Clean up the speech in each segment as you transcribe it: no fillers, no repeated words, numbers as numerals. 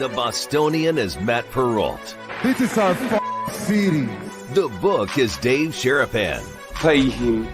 The Bostonian is Matt Perrault. This is our city. The book is Dave Sharapan. Pay him.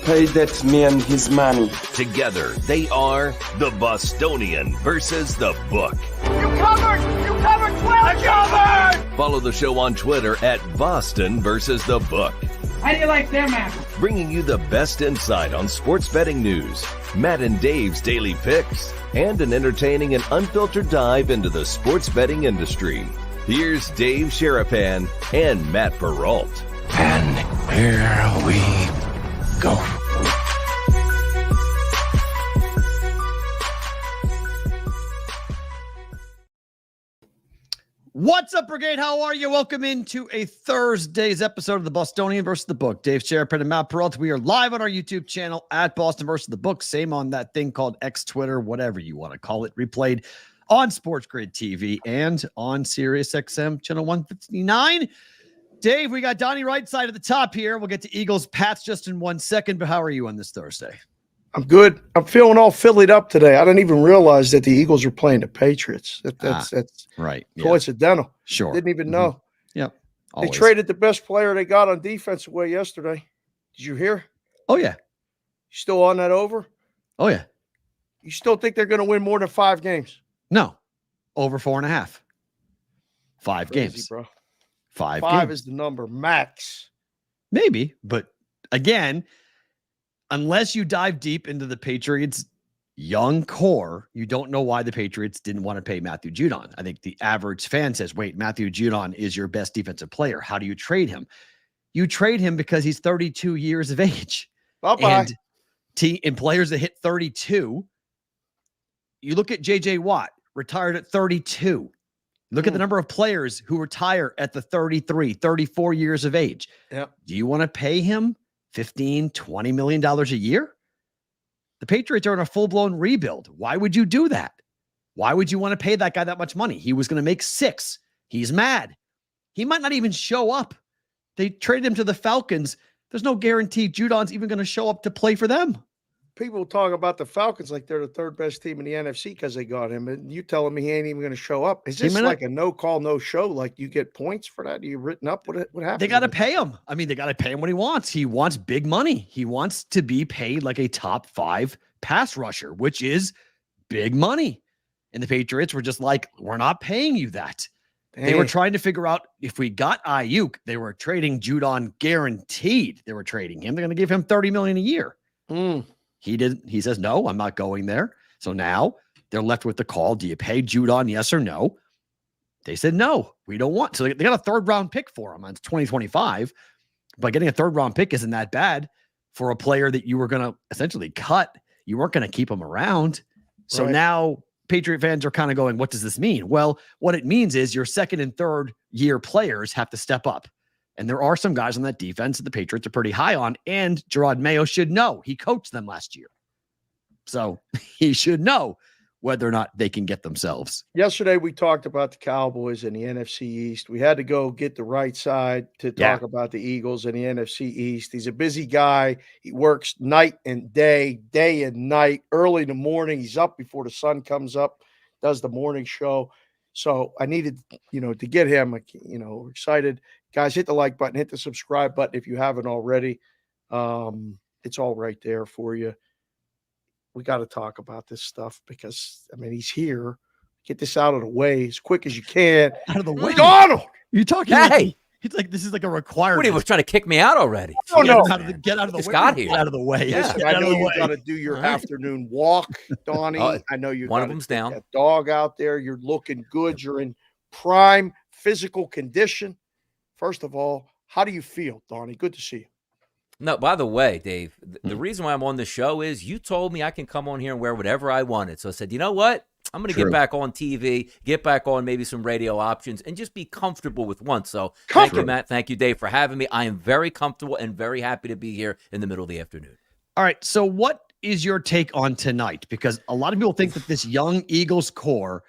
Pay that man his money. Together, they are The Bostonian versus The Book. You covered 12. Covered! Follow the show on Twitter at Boston versus The Book. How do you like them apples? Bringing you the best insight on sports betting news, Matt and Dave's daily picks, and an entertaining and unfiltered dive into the sports betting industry. Here's Dave Sharapan and Matt Perrault. And here we go. What's up, Brigade? How are you? Welcome into a Thursday's episode of the Bostonian versus the Book. Dave Sharapan and Matt Perrault. We are live on our YouTube channel at Boston versus the Book. Same on that thing called X, Twitter, whatever you want to call it. Replayed on Sports Grid TV and on Sirius XM channel 159. Dave, we got Donnie Rightside at the top here. We'll get to Eagles Pats just in 1 second, but how are you on this Thursday? I'm good. I'm feeling all Phillied up today. I didn't even realize that the Eagles were playing the Patriots. That's right. Coincidental. Sure. Didn't even know. Yep. They traded the best player they got on defense away yesterday. Did you hear? Oh, yeah. You still on that over? Oh, yeah. You still think they're going to win more than 5 games? No. Over 4.5. 5 Crazy, games. bro. 5 5 games. is the number max. Maybe, but again, unless you dive deep into the Patriots' young core, you don't know why the Patriots didn't want to pay Matthew Judon. I think the average fan says, wait, Matthew Judon is your best defensive player. How do you trade him? You trade him because he's 32 years of age. Bye-bye. And players that hit 32, you look at J.J. Watt, retired at 32. Look at the number of players who retire at the 33, 34 years of age. Yep. Do you want to pay him $15, $20 million a year? The Patriots are in a full-blown rebuild. Why would you do that? Why would you want to pay that guy that much money? He was going to make 6. He's mad. He might not even show up. They traded him to the Falcons. There's no guarantee Judon's even going to show up to play for them. People talk about the Falcons like they're the 3rd best team in the NFC because they got him. And you telling me he ain't even going to show up. Is this like a no-call, no-show? Like you get points for that? Are you written up? What happens? They got to pay him. I mean, they got to pay him what he wants. He wants big money. He wants to be paid like a top 5 pass rusher, which is big money. And the Patriots were just like, we're not paying you that. Dang. They were trying to figure out if we got Ayuk, they were trading Judon guaranteed. They were trading him. They're going to give him $30 million a year. He didn't. He says, no, I'm not going there. So now they're left with the call. Do you pay Judon? Yes or no? They said, no, we don't want. So they got a 3rd round pick for him on 2025. But getting a 3rd round pick isn't that bad for a player that you were going to essentially cut. You weren't going to keep him around. So now Patriot fans are kind of going, what does this mean? Well, what it means is your 2nd and 3rd year players have to step up. And there are some guys on that defense that the Patriots are pretty high on. And Gerard Mayo should know. He coached them last year. So he should know whether or not they can get themselves. Yesterday, we talked about the Cowboys and the NFC East. We had to go get the right side to talk about the Eagles and the NFC East. He's a busy guy. He works night and day and night, early in the morning. He's up before the sun comes up, does the morning show. So I needed, to get him, excited. Guys, hit the like button, hit the subscribe button if you haven't already. It's all right there for you. We got to talk about this stuff because, he's here. Get this out of the way as quick as you can. Out of the way? Donald! You're talking He's like, this is like a requirement. What, he was trying to kick me out already? Oh, no. Get out of the way. Just got here. Get out of the way. Yeah. I know you got to do your afternoon walk, Donnie. I know you. One of them's down. That dog out there. You're looking good. You're in prime physical condition. First of all, how do you feel, Donnie? Good to see you. No, by the way, Dave, the reason why I'm on the show is you told me I can come on here and wear whatever I wanted. So I said, you know what? I'm going to get back on TV, get back on maybe some radio options, and just be comfortable with one. So thank you, Matt. Thank you, Dave, for having me. I am very comfortable and very happy to be here in the middle of the afternoon. All right, so what is your take on tonight? Because a lot of people think that this young Eagles core,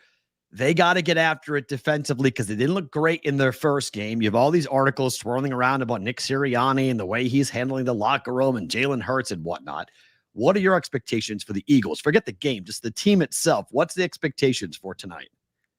they got to get after it defensively because they didn't look great in their first game. You have all these articles swirling around about Nick Sirianni and the way he's handling the locker room and Jalen Hurts and whatnot. What are your expectations for the Eagles? Forget the game, just the team itself. What's the expectations for tonight?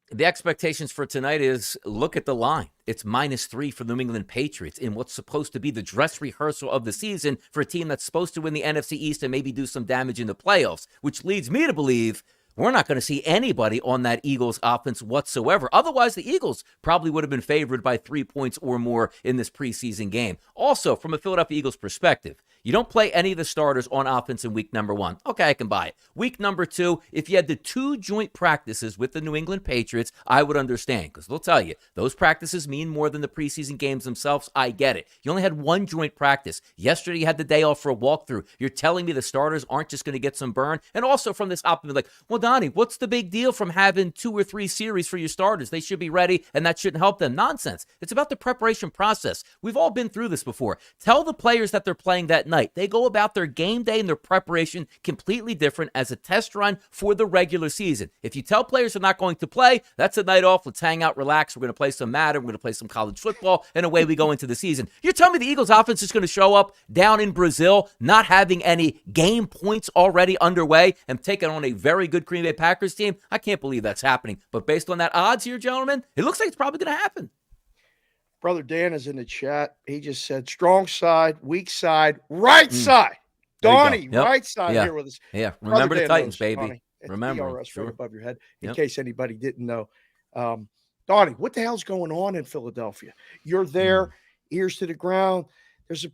The expectations for tonight is look at the line. It's -3 for the New England Patriots in what's supposed to be the dress rehearsal of the season for a team that's supposed to win the NFC East and maybe do some damage in the playoffs, which leads me to believe we're not going to see anybody on that Eagles offense whatsoever. Otherwise, the Eagles probably would have been favored by 3 points or more in this preseason game. Also, from a Philadelphia Eagles perspective, you don't play any of the starters on offense in week number 1. Okay, I can buy it. Week number 2, if you had the 2 joint practices with the New England Patriots, I would understand, because they'll tell you, those practices mean more than the preseason games themselves. I get it. You only had 1 joint practice. Yesterday, you had the day off for a walkthrough. You're telling me the starters aren't just going to get some burn? And also from this optimism, like, well, Donnie, what's the big deal from having 2 or 3 series for your starters? They should be ready, and that shouldn't help them. Nonsense. It's about the preparation process. We've all been through this before. Tell the players that they're playing that night. They go about their game day and their preparation completely different as a test run for the regular season. If you tell players they're not going to play, that's a night off. Let's hang out, relax. We're going to play some Madden. We're going to play some college football, and away we go into the season. You're telling me the Eagles offense is going to show up down in Brazil, not having any game points already underway and taking on a very good Green Bay Packers team? I can't believe that's happening. But based on that odds here, gentlemen, it looks like it's probably going to happen. Brother Dan is in the chat. He just said strong side, weak side, right side. Donnie Rightside here with us. Yeah, remember the Titans, baby. Donnie. Remember. DRS right above your head, in case anybody didn't know. Donnie, what the hell's going on in Philadelphia? You're there, ears to the ground. Is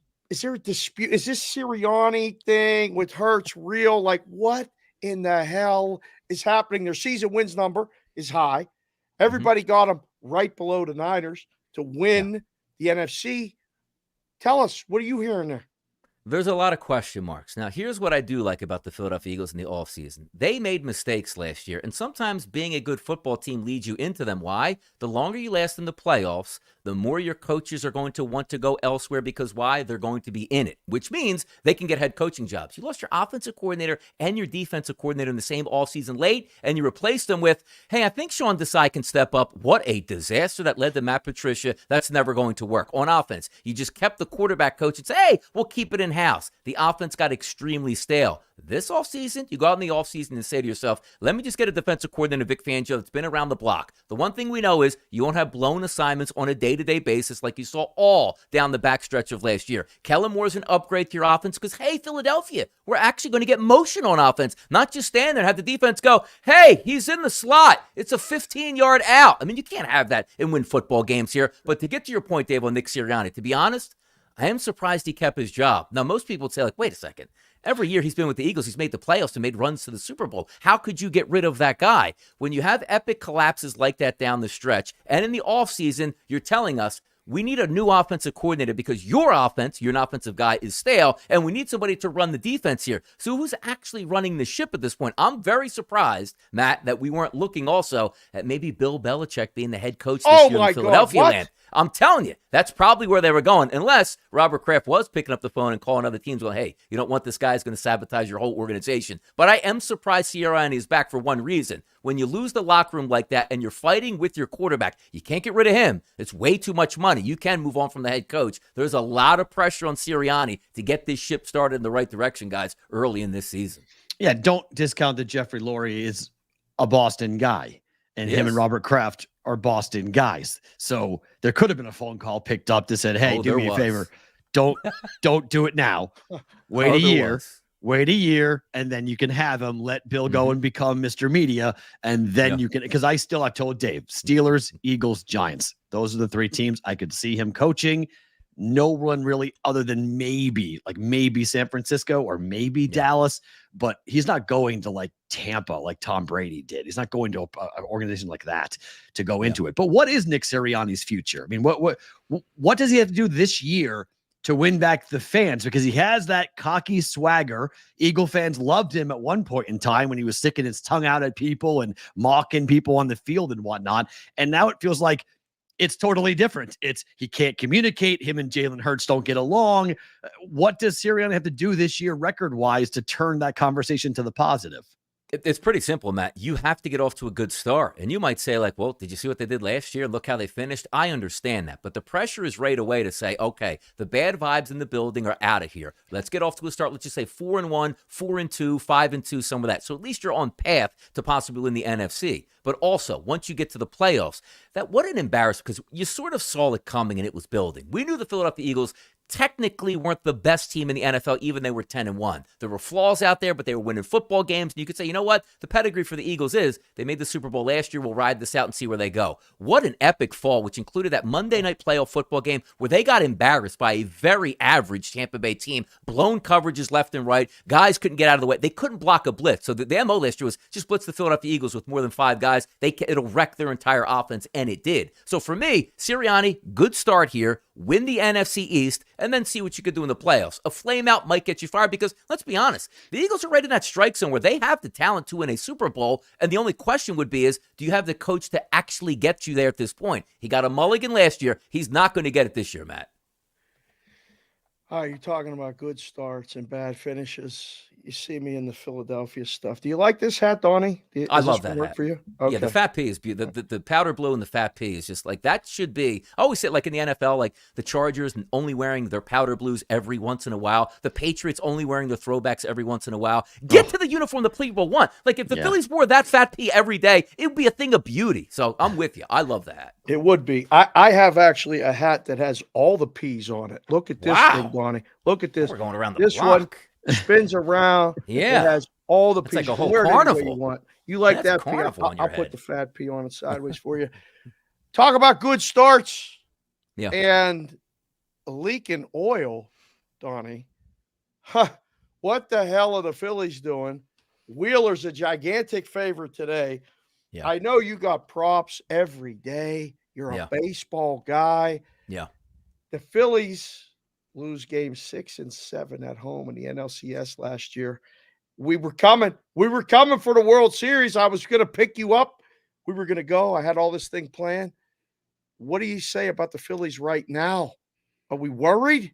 there a dispute? Is this Sirianni thing with Hurts real? Like, what in the hell is happening? Their season wins number is high. Everybody got them right below the Niners to win the NFC. Tell us, what are you hearing there? There's a lot of question marks. Now, here's what I do like about the Philadelphia Eagles in the offseason. They made mistakes last year, and sometimes being a good football team leads you into them. Why? The longer you last in the playoffs, the more your coaches are going to want to go elsewhere because why? They're going to be in it, which means they can get head coaching jobs. You lost your offensive coordinator and your defensive coordinator in the same offseason late, and you replaced them with, hey, I think Sean Desai can step up. What a disaster that led to Matt Patricia. That's never going to work. On offense, you just kept the quarterback coach and say, hey, we'll keep it in-house. The offense got extremely stale. This offseason, you go out in the offseason and say to yourself, let me just get a defensive coordinator, Vic Fangio, that's been around the block. The one thing we know is you won't have blown assignments on a day-to-day basis like you saw all down the backstretch of last year. Kellen Moore's an upgrade to your offense because, hey, Philadelphia, we're actually going to get motion on offense, not just stand there and have the defense go, hey, he's in the slot. It's a 15-yard out. I mean, you can't have that and win football games here. But to get to your point, Dave, on Nick Sirianni, to be honest, I am surprised he kept his job. Now, most people would say, like, wait a second. Every year he's been with the Eagles, he's made the playoffs and made runs to the Super Bowl. How could you get rid of that guy? When you have epic collapses like that down the stretch, and in the offseason, you're telling us, we need a new offensive coordinator because your offense, you're an offensive guy, is stale, and we need somebody to run the defense here. So who's actually running the ship at this point? I'm very surprised, Matt, that we weren't looking also at maybe Bill Belichick being the head coach this year in Philadelphia land. I'm telling you, that's probably where they were going, unless Robert Kraft was picking up the phone and calling other teams going, hey, you don't want this guy who's going to sabotage your whole organization. But I am surprised Sirianni is back for one reason. When you lose the locker room like that and you're fighting with your quarterback, you can't get rid of him. It's way too much money. You can move on from the head coach. There's a lot of pressure on Sirianni to get this ship started in the right direction, guys, early in this season. Yeah, don't discount that Jeffrey Lurie is a Boston guy, and him and Robert Kraft are Boston guys. So there could have been a phone call picked up that said, hey, do me a favor. Don't do it now. Wait a year, and then you can have him. Let Bill go and become Mr. Media, and then you can, because I've told Dave, Steelers, Eagles, Giants. Those are the 3 teams I could see him coaching. No one really other than maybe San Francisco or maybe Dallas, but he's not going to like Tampa like Tom Brady did. He's not going to an organization like that to go into it. But what is Nick Sirianni's future? I mean, what does he have to do this year to win back the fans? Because he has that cocky swagger. Eagle fans loved him at one point in time when he was sticking his tongue out at people and mocking people on the field and whatnot. And now it feels like it's totally different. He can't communicate. Him and Jalen Hurts don't get along. What does Sirianni have to do this year record-wise to turn that conversation to the positive? It's pretty simple, Matt. You have to get off to a good start. And you might say, like, well, did you see what they did last year? Look how they finished. I understand that. But the pressure is right away to say, okay, the bad vibes in the building are out of here. Let's get off to a start. Let's just say 4-1, 4-2, 5-2, some of that. So at least you're on path to possibly win the NFC. But also, once you get to the playoffs, what an embarrassment, because you sort of saw it coming and it was building. We knew the Philadelphia Eagles technically weren't the best team in the NFL, even they were 10-1. There were flaws out there, but they were winning football games. And you could say, you know what? The pedigree for the Eagles is they made the Super Bowl last year. We'll ride this out and see where they go. What an epic fall, which included that Monday night playoff football game where they got embarrassed by a very average Tampa Bay team. Blown coverages left and right. Guys couldn't get out of the way. They couldn't block a blitz. So the MO last year was just blitz the Philadelphia Eagles with more than 5 guys. It'll wreck their entire offense, and it did. So for me, Sirianni, good start here. Win the NFC East, and then see what you could do in the playoffs. A flame out might get you fired because, let's be honest, the Eagles are right in that strike zone where they have the talent to win a Super Bowl, and the only question would be do you have the coach to actually get you there at this point? He got a mulligan last year. He's not going to get it this year, Matt. You're talking about good starts and bad finishes. You see me in the Philadelphia stuff. Do you like this hat, Donnie? I love that work hat. For you? Okay. Yeah, the fat P is beautiful. The powder blue and the fat P is just like, that should be. I always say, like in the NFL, like the Chargers only wearing their powder blues every once in a while. The Patriots only wearing their throwbacks every once in a while. Get to the uniform the people want. Like if the Phillies wore that fat P every day, it would be a thing of beauty. So I'm with you. I love that. It would be. I have actually a hat that has all the P's on it. Look at this thing, Donnie. Look at this. We're going around the this block. One spins around. Yeah. It has all the P's. It's like a whole Wear it any way carnival. you want. You like That's that P? I'll put the fat P on it sideways for you. Talk about good starts. Yeah. And leaking oil, Donnie. What the hell are the Phillies doing? Wheeler's a gigantic favorite today. Yeah. I know you got props every day. You're a baseball guy. Yeah. The Phillies lose games 6 and 7 at home in the NLCS last year. We were coming for the World Series. I was going to pick you up. We were going to go. I had all this thing planned. What do you say about the Phillies right now? Are we worried?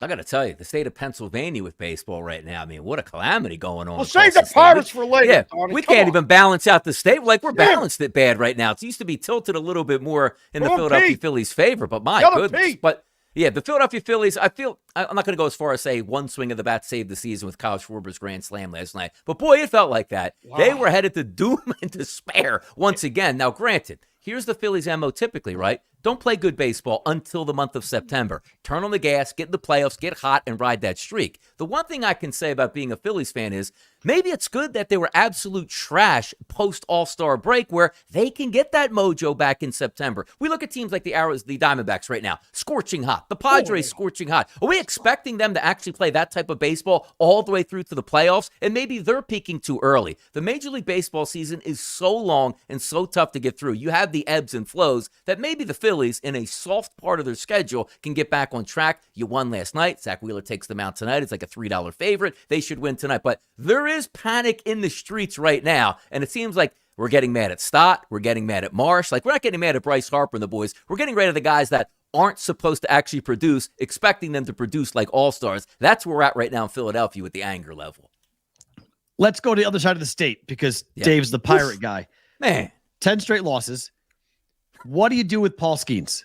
I got to tell you, the state of Pennsylvania with baseball right now, I mean, what a calamity going on. Well, save the Pirates for later. Yeah, Donnie. we Come can't on. even balance out the state. Like, we're balanced it bad right now. It used to be tilted a little bit more in the Philadelphia Phillies' favor, but my goodness. But yeah, the Philadelphia Phillies, I'm not going to go as far as say one swing of the bat saved the season with Kyle Schwarber's grand slam last night. But boy, it felt like that. Wow. They were headed to doom and despair once again. Now, granted, here's the Phillies' MO typically, right? Don't play good baseball until the month of September. Turn on the gas, get in the playoffs, get hot, and ride that streak. The one thing I can say about being a Phillies fan is maybe it's good that they were absolute trash post-All-Star break where they can get that mojo back in September. We look at teams like the Diamondbacks right now, scorching hot. The Padres scorching hot. Are we expecting them to actually play that type of baseball all the way through to the playoffs? And maybe they're peaking too early. The Major League Baseball season is so long and so tough to get through. You have the ebbs and flows that maybe the Phillies in a soft part of their schedule can get back on track. You won last night. Zach Wheeler takes them out tonight. It's like a $3 favorite. They should win tonight. But there is panic in the streets right now, and it seems like we're getting mad at Stott. We're getting mad at Marsh. Like, we're not getting mad at Bryce Harper and the boys. We're getting rid of the guys that aren't supposed to actually produce, expecting them to produce like all-stars. That's where we're at right now in Philadelphia with the anger level. Let's go to the other side of the state because Dave's the Pirate guy. Man. 10 straight losses. What do you do with Paul Skeens?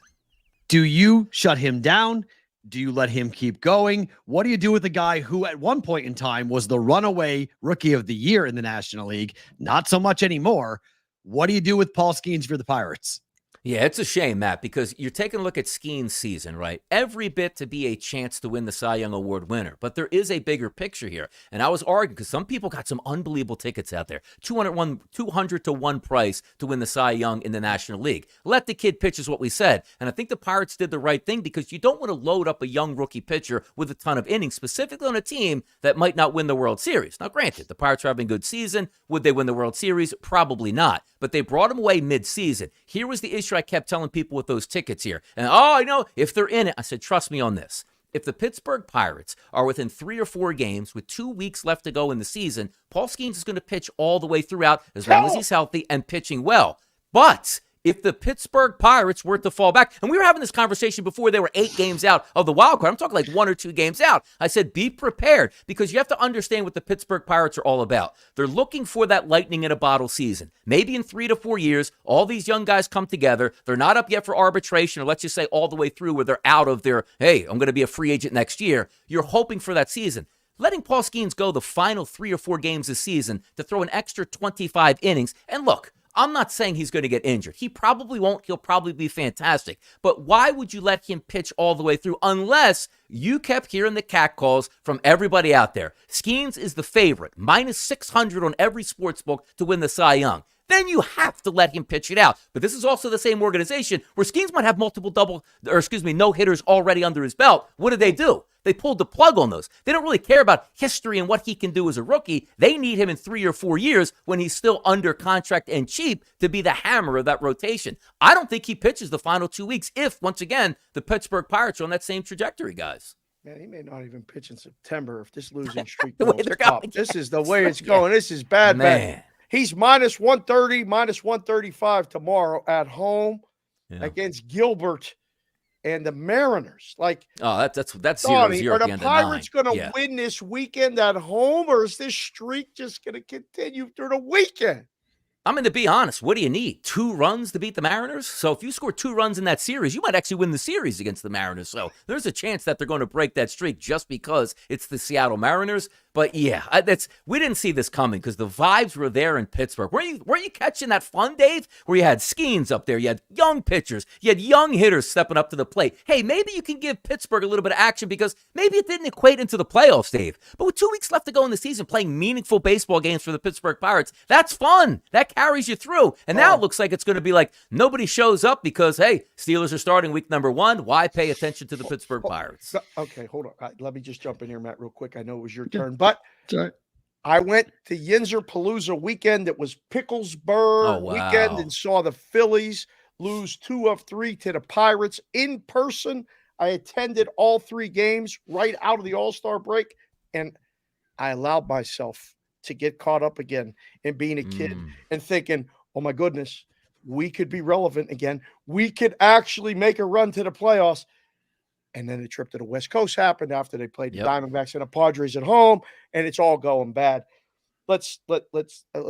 Do you shut him down? Do you let him keep going? What do you do with the guy who at one point in time was the runaway rookie of the year in the National League? Not so much anymore. What do you do with Paul Skeens for the Pirates? Yeah, it's a shame, Matt, because you're taking a look at Skeen's season, right? Every bit to be a chance to win the Cy Young Award winner. But there is a bigger picture here. And I was arguing because some people got some unbelievable tickets out there. 200 to 1 price to win the Cy Young in the National League. Let the kid pitch is what we said. And I think the Pirates did the right thing because you don't want to load up a young rookie pitcher with a ton of innings, specifically on a team that might not win the World Series. Now, granted, the Pirates are having a good season. Would they win the World Series? Probably not. But they brought him away mid-season. Here was the issue I kept telling people with those tickets here. And, I know, if they're in it, I said, trust me on this. If the Pittsburgh Pirates are within 3 or 4 games with 2 weeks left to go in the season, Paul Skeens is going to pitch all the way throughout as long as he's healthy and pitching well. But if the Pittsburgh Pirates were to fall back, and we were having this conversation before they were 8 games out of the wild card. I'm talking like 1 or 2 games out. I said, be prepared, because you have to understand what the Pittsburgh Pirates are all about. They're looking for that lightning in a bottle season. Maybe in 3 to 4 years, all these young guys come together. They're not up yet for arbitration, or let's just say all the way through where they're out of their, hey, I'm going to be a free agent next year. You're hoping for that season. Letting Paul Skeens go the final 3 or 4 games this season to throw an extra 25 innings. And look, I'm not saying he's going to get injured. He probably won't. He'll probably be fantastic. But why would you let him pitch all the way through unless you kept hearing the catcalls from everybody out there? Skeens is the favorite, minus 600 on every sports book to win the Cy Young. Then you have to let him pitch it out. But this is also the same organization where Skeens might have multiple no-hitters already under his belt. What do? They pulled the plug on those. They don't really care about history and what he can do as a rookie. They need him in 3 or 4 years when he's still under contract and cheap to be the hammer of that rotation. I don't think he pitches the final 2 weeks if, once again, the Pittsburgh Pirates are on that same trajectory, guys. Man, he may not even pitch in September if this losing streak The way they're going. This is the way it's going. This is bad, man. He's minus 130, minus 135 tomorrow at home against Gilbert and the Mariners. Like, that's Donnie, 0-0 are at the the end Pirates of 9. going to win this weekend at home, or is this streak just going to continue through the weekend? I mean, to be honest, what do you need? 2 runs to beat the Mariners? So if you score 2 runs in that series, you might actually win the series against the Mariners. So there's a chance that they're going to break that streak just because it's the Seattle Mariners. But yeah, we didn't see this coming because the vibes were there in Pittsburgh. Weren't you catching that fun, Dave? Where you had Skeens up there, you had young pitchers, you had young hitters stepping up to the plate. Hey, maybe you can give Pittsburgh a little bit of action because maybe it didn't equate into the playoffs, Dave. But with 2 weeks left to go in the season, playing meaningful baseball games for the Pittsburgh Pirates, that's fun. That carries you through. And now it looks like it's going to be like nobody shows up because, hey, Steelers are starting week number 1. Why pay attention to the Pittsburgh Pirates? Okay, hold on. Let me just jump in here, Matt, real quick. I know it was your turn, but I went to Yinzer Palooza weekend. It was Picklesburg weekend and saw the Phillies lose 2 of 3 to the Pirates in person. I attended all 3 games right out of the All-Star break, and I allowed myself to get caught up again in being a kid and thinking, oh my goodness, we could be relevant again. We could actually make a run to the playoffs. And then the trip to the West Coast happened after they played the Diamondbacks and the Padres at home, and it's all going bad. Let's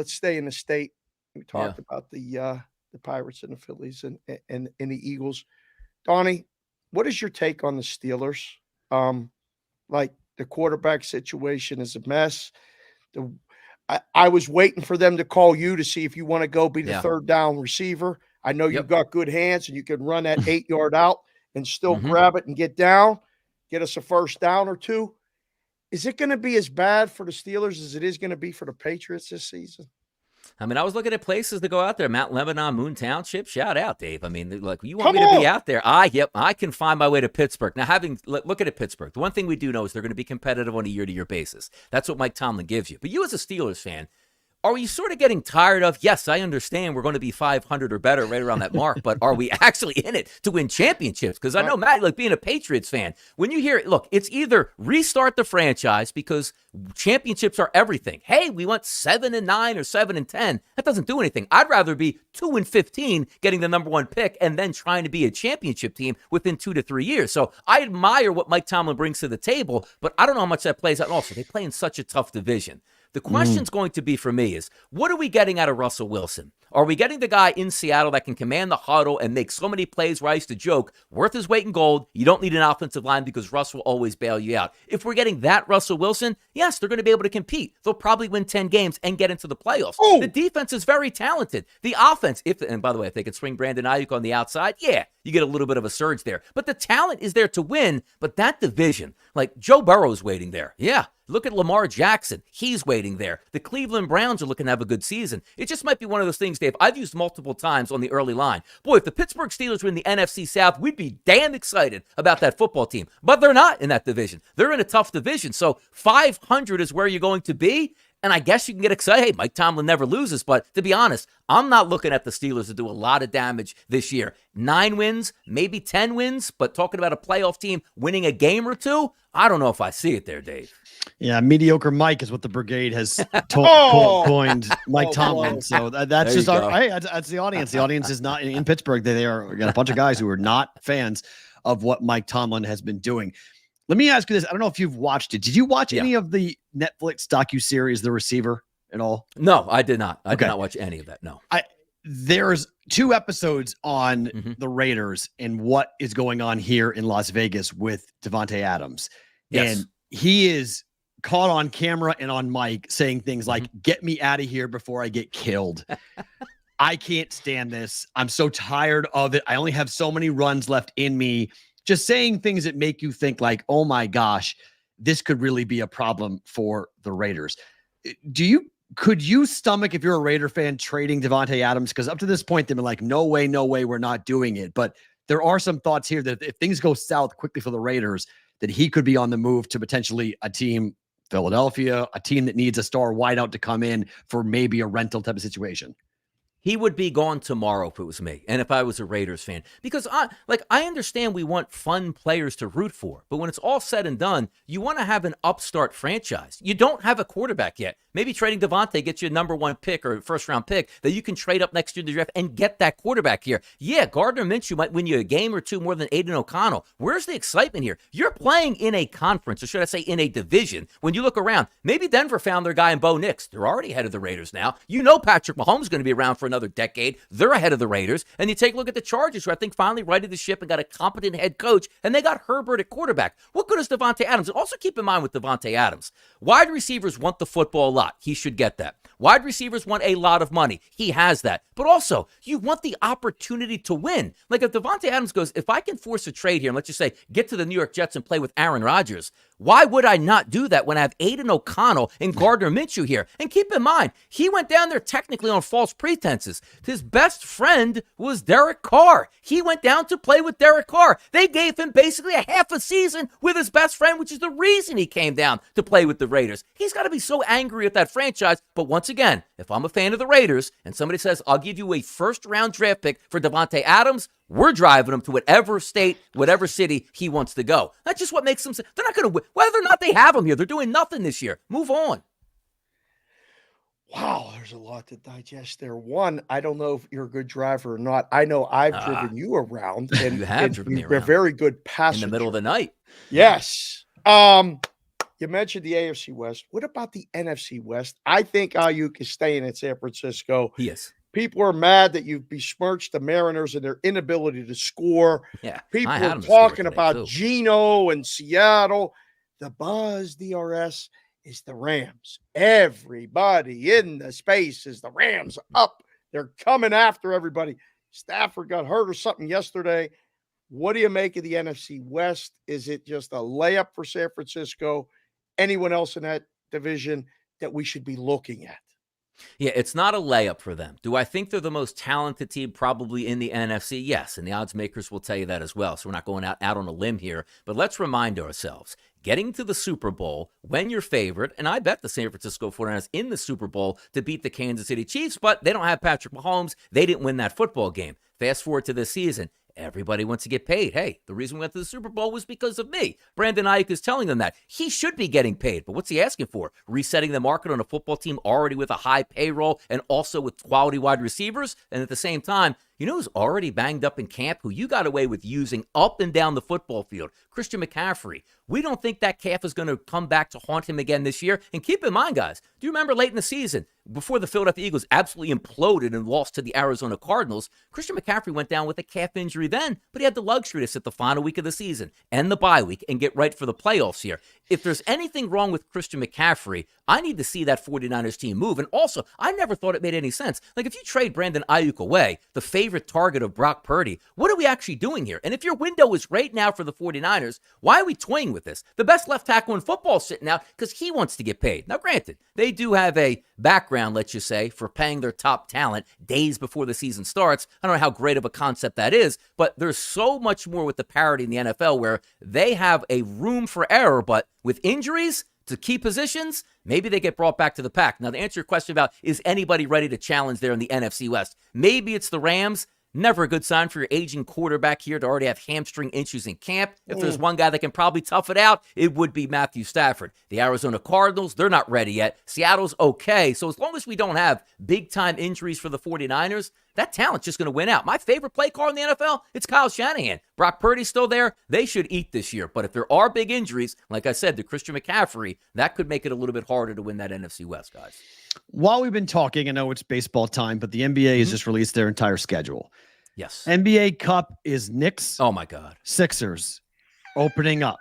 stay in the state. We talked about the Pirates and the Phillies and the Eagles. Donnie, what is your take on the Steelers? Like, the quarterback situation is a mess. I was waiting for them to call you to see if you want to go be the third down receiver. I know you've got good hands and you can run that 8-yard out and still grab it and get down, get us a first down or 2. Is it going to be as bad for the Steelers as it is going to be for the Patriots this season? I mean, I was looking at places to go out there. Mount Lebanon, Moon Township. Shout out, Dave. I mean, like, you want me to be out there? I can find my way to Pittsburgh. Now, look at it, Pittsburgh. The one thing we do know is they're going to be competitive on a year-to-year basis. That's what Mike Tomlin gives you. But you as a Steelers fan, are you sort of getting tired of, yes, I understand we're going to be 500 or better right around that mark, but are we actually in it to win championships? Because I know, Matt, like being a Patriots fan, when you hear it, look, it's either restart the franchise because championships are everything. Hey, we went 7-9 or 7-10. That doesn't do anything. I'd rather be 2-15, getting the number 1 pick, and then trying to be a championship team within 2 to 3 years. So I admire what Mike Tomlin brings to the table, but I don't know how much that plays out. And also, they play in such a tough division. The question's going to be for me is, what are we getting out of Russell Wilson? Are we getting the guy in Seattle that can command the huddle and make so many plays where I used to joke, worth his weight in gold, you don't need an offensive line because Russ will always bail you out. If we're getting that Russell Wilson, yes, they're going to be able to compete. They'll probably win 10 games and get into the playoffs. The defense is very talented. The offense, and by the way, if they can swing Brandon Ayuk on the outside, you get a little bit of a surge there. But the talent is there to win, but that division, like Joe Burrow's waiting there. Look at Lamar Jackson. He's waiting there. The Cleveland Browns are looking to have a good season. It just might be one of those things, Dave, I've used multiple times on the early line. Boy, if the Pittsburgh Steelers were in the NFC South, we'd be damn excited about that football team. But they're not in that division. They're in a tough division. So 500 is where you're going to be. And I guess you can get excited. Hey, Mike Tomlin never loses. But to be honest, I'm not looking at the Steelers to do a lot of damage this year. 9 wins, maybe 10 wins. But talking about a playoff team winning a game or 2, I don't know if I see it there, Dave. Yeah, mediocre Mike is what the brigade has coined Mike Tomlin. So that's just our. Hey, that's the audience. The audience is not in Pittsburgh. They are got a bunch of guys who are not fans of what Mike Tomlin has been doing. Let me ask you this: I don't know if you've watched it. Did you watch any of the Netflix docuseries, The Receiver, at all? No, I did not. I did not watch any of that. No. There's 2 episodes on the Raiders and what is going on here in Las Vegas with Davante Adams, and he is caught on camera and on mic saying things like, get me out of here before I get killed. I can't stand this. I'm so tired of it. I only have so many runs left in me. Just saying things that make you think like, oh my gosh, this could really be a problem for the Raiders. Could you stomach, if you're a Raider fan, trading Davante Adams? Because up to this point, they've been like, no way, we're not doing it. But there are some thoughts here that if things go south quickly for the Raiders, that he could be on the move to potentially a team, Philadelphia, a team that needs a star wideout to come in for maybe a rental type of situation. He would be gone tomorrow if it was me, and if I was a Raiders fan. Because I understand we want fun players to root for, but when it's all said and done, you want to have an upstart franchise. You don't have a quarterback yet. Maybe trading Davante gets you a number 1 pick or first-round pick that you can trade up next year in the draft and get that quarterback here. Yeah, Gardner Minshew might win you a game or 2 more than Aiden O'Connell. Where's the excitement here? You're playing in a conference, or should I say in a division. When you look around, maybe Denver found their guy in Bo Nix. They're already ahead of the Raiders now. You know Patrick Mahomes is going to be around for another decade. They're ahead of the Raiders. And you take a look at the Chargers, who I think finally righted the ship and got a competent head coach, and they got Herbert at quarterback. What good is Davante Adams? And also keep in mind with Davante Adams, wide receivers want the football a lot. He should get that. Wide receivers want a lot of money. He has that. But also, you want the opportunity to win. Like if Davante Adams goes, if I can force a trade here, and let's just say, get to the New York Jets and play with Aaron Rodgers, why would I not do that when I have Aiden O'Connell and Gardner Minshew here? And keep in mind, he went down there technically on false pretenses. His best friend was Derek Carr. He went down to play with Derek Carr. They gave him basically a half a season with his best friend, which is the reason he came down to play with the Raiders. He's got to be so angry at that franchise. But once again, if I'm a fan of the Raiders and somebody says, I'll give you a first-round draft pick for Davante Adams, we're driving him to whatever state, whatever city he wants to go. That's just what makes them say they're not going to win. Whether or not they have him here, they're doing nothing this year. Move on. Wow, there's a lot to digest there. One, I don't know if you're a good driver or not. I know I've driven you around, and you have driven me you're a around. very good passenger. In the middle of the night. Yes. You mentioned the AFC West. What about the NFC West? I think Ayuk is staying in San Francisco. Yes. People are mad that you've besmirched the Mariners and their inability to score. Yeah, people are talking about Geno and Seattle. The buzz, DRS, is the Rams. Everybody in the space is the Rams up. They're coming after everybody. Stafford got hurt or something yesterday. What do you make of the NFC West? Is it just a layup for San Francisco? Anyone else in that division that we should be looking at? Yeah, it's not a layup for them. Do I think they're the most talented team probably in the NFC? Yes, and the odds makers will tell you that as well. So we're not going out on a limb here. But let's remind ourselves, getting to the Super Bowl when you're favored, and I bet the San Francisco 49ers in the Super Bowl to beat the Kansas City Chiefs, but they don't have Patrick Mahomes. They didn't win that football game. Fast forward to this season. Everybody wants to get paid. Hey, the reason we went to the Super Bowl was because of me. Brandon Ayuk is telling them that. He should be getting paid, but what's he asking for? Resetting the market on a football team already with a high payroll and also with quality wide receivers? And at the same time, you know who's already banged up in camp, who you got away with using up and down the football field? Christian McCaffrey. We don't think that calf is going to come back to haunt him again this year. And keep in mind, guys, do you remember late in the season, before the Philadelphia Eagles absolutely imploded and lost to the Arizona Cardinals, Christian McCaffrey went down with a calf injury then, but he had the luxury to sit the final week of the season and the bye week and get right for the playoffs here. If there's anything wrong with Christian McCaffrey, I need to see that 49ers team move. And also, I never thought it made any sense. Like, if you trade Brandon Ayuk away, the favorite target of Brock Purdy, what are we actually doing here? And if your window is right now for the 49ers, why are we toying with this? The best left tackle in football is sitting out because he wants to get paid. Now, granted, they do have a background, let's just say, for paying their top talent days before the season starts. I don't know how great of a concept that is, but there's so much more with the parity in the NFL where they have a room for error, but with injuries to key positions, maybe they get brought back to the pack. Now, to answer your question about is anybody ready to challenge there in the NFC West, maybe it's the Rams. Never a good sign for your aging quarterback here to already have hamstring issues in camp. If there's one guy that can probably tough it out, it would be Matthew Stafford. The Arizona Cardinals, they're not ready yet. Seattle's okay. So as long as we don't have big-time injuries for the 49ers, that talent's just going to win out. My favorite play caller in the NFL, it's Kyle Shanahan. Brock Purdy's still there. They should eat this year. But if there are big injuries, like I said, to Christian McCaffrey, that could make it a little bit harder to win that NFC West, guys. While we've been talking, I know it's baseball time, but the NBA has just released their entire schedule. Yes. NBA Cup is Knicks. Oh, my God. Sixers opening up.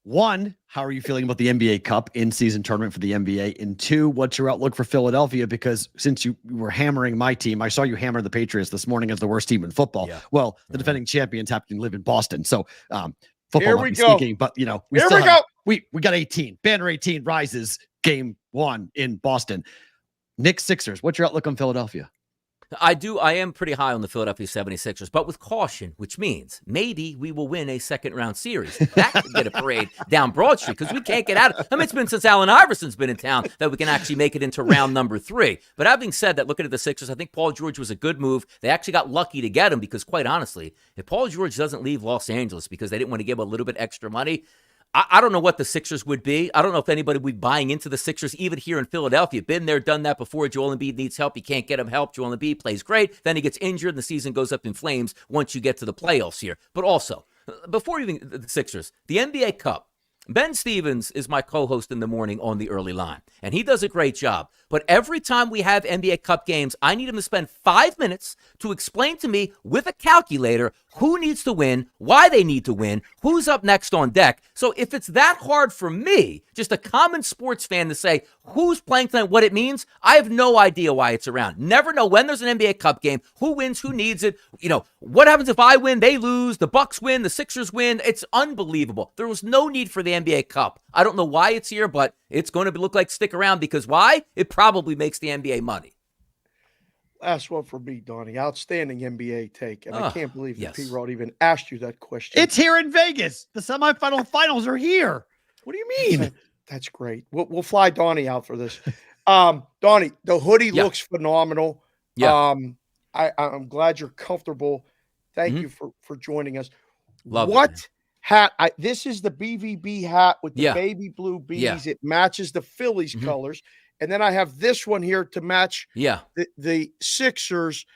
One, how are you feeling about the NBA Cup in-season tournament for the NBA? And two, what's your outlook for Philadelphia? Because since you were hammering my team, I saw you hammer the Patriots this morning as the worst team in football. Yeah. Well, the defending champions happen to live in Boston. So football might be sneaking, but, you know, we got 18. Banner 18 rises game 1 in Boston. Knicks Sixers, what's your outlook on Philadelphia? I am pretty high on the Philadelphia 76ers, but with caution, which means maybe we will win a second-round series. That could get a parade down Broad Street because we can't get out of it. I mean, it's been since Allen Iverson's been in town that we can actually make it into round number 3. But having said that, looking at the Sixers, I think Paul George was a good move. They actually got lucky to get him because, quite honestly, if Paul George doesn't leave Los Angeles because they didn't want to give him a little bit extra money, I don't know what the Sixers would be. I don't know if anybody would be buying into the Sixers, even here in Philadelphia. Been there, done that before. Joel Embiid needs help. You can't get him help. Joel Embiid plays great. Then he gets injured, and the season goes up in flames once you get to the playoffs here. But also, before even the Sixers, the NBA Cup. Ben Stevens is my co-host in the morning on the early line, and he does a great job. But every time we have NBA Cup games, I need him to spend 5 minutes to explain to me with a calculator who needs to win, why they need to win, who's up next on deck. So if it's that hard for me, just a common sports fan, to say who's playing tonight, what it means, I have no idea why it's around. Never know when there's an NBA Cup game, who wins, who needs it. You know, what happens if I win, they lose, the Bucks win, the Sixers win. It's unbelievable. There was no need for the NBA Cup. I don't know why it's here, but it's going to look like stick around because why? It probably makes the NBA money. Last one for me, Donnie. Outstanding NBA take. And I can't believe that P-Rod even asked you that question. It's here in Vegas. The semifinal finals are here. What do you mean? That's great. We'll fly Donnie out for this. Donnie, the hoodie looks phenomenal. Yeah. I'm glad you're comfortable. Thank you for joining us. Love what it, hat? This is the BVB hat with the baby blue bees. Yeah. It matches the Phillies colors. And then I have this one here to match the Sixers.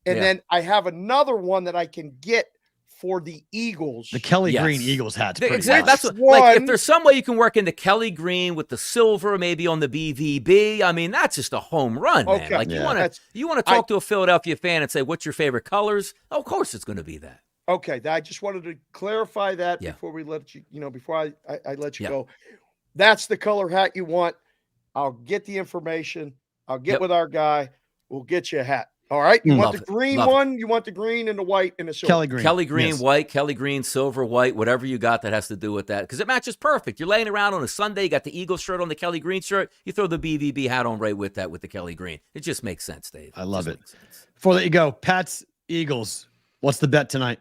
And then I have another one that I can get for the Eagles. The Kelly Green Eagles hat's pretty exactly. That's what, like, if there's some way you can work into Kelly Green with the silver, maybe on the BVB, I mean, that's just a home run, man. Like you want to talk to a Philadelphia fan and say, what's your favorite colors? Oh, of course it's going to be that. Okay. I just wanted to clarify that before we let you, before I let you go. That's the color hat you want. I'll get the information. I'll get with our guy. We'll get you a hat. All right. You want the green one? You want the green and the white and the silver? Kelly Green, white, Kelly Green, silver, white, whatever you got that has to do with that. Because it matches perfect. You're laying around on a Sunday, you got the Eagles shirt on the Kelly Green shirt. You throw the BVB hat on right with that with the Kelly Green. It just makes sense, Dave. I love it. Before I let you go, Pats, Eagles. What's the bet tonight?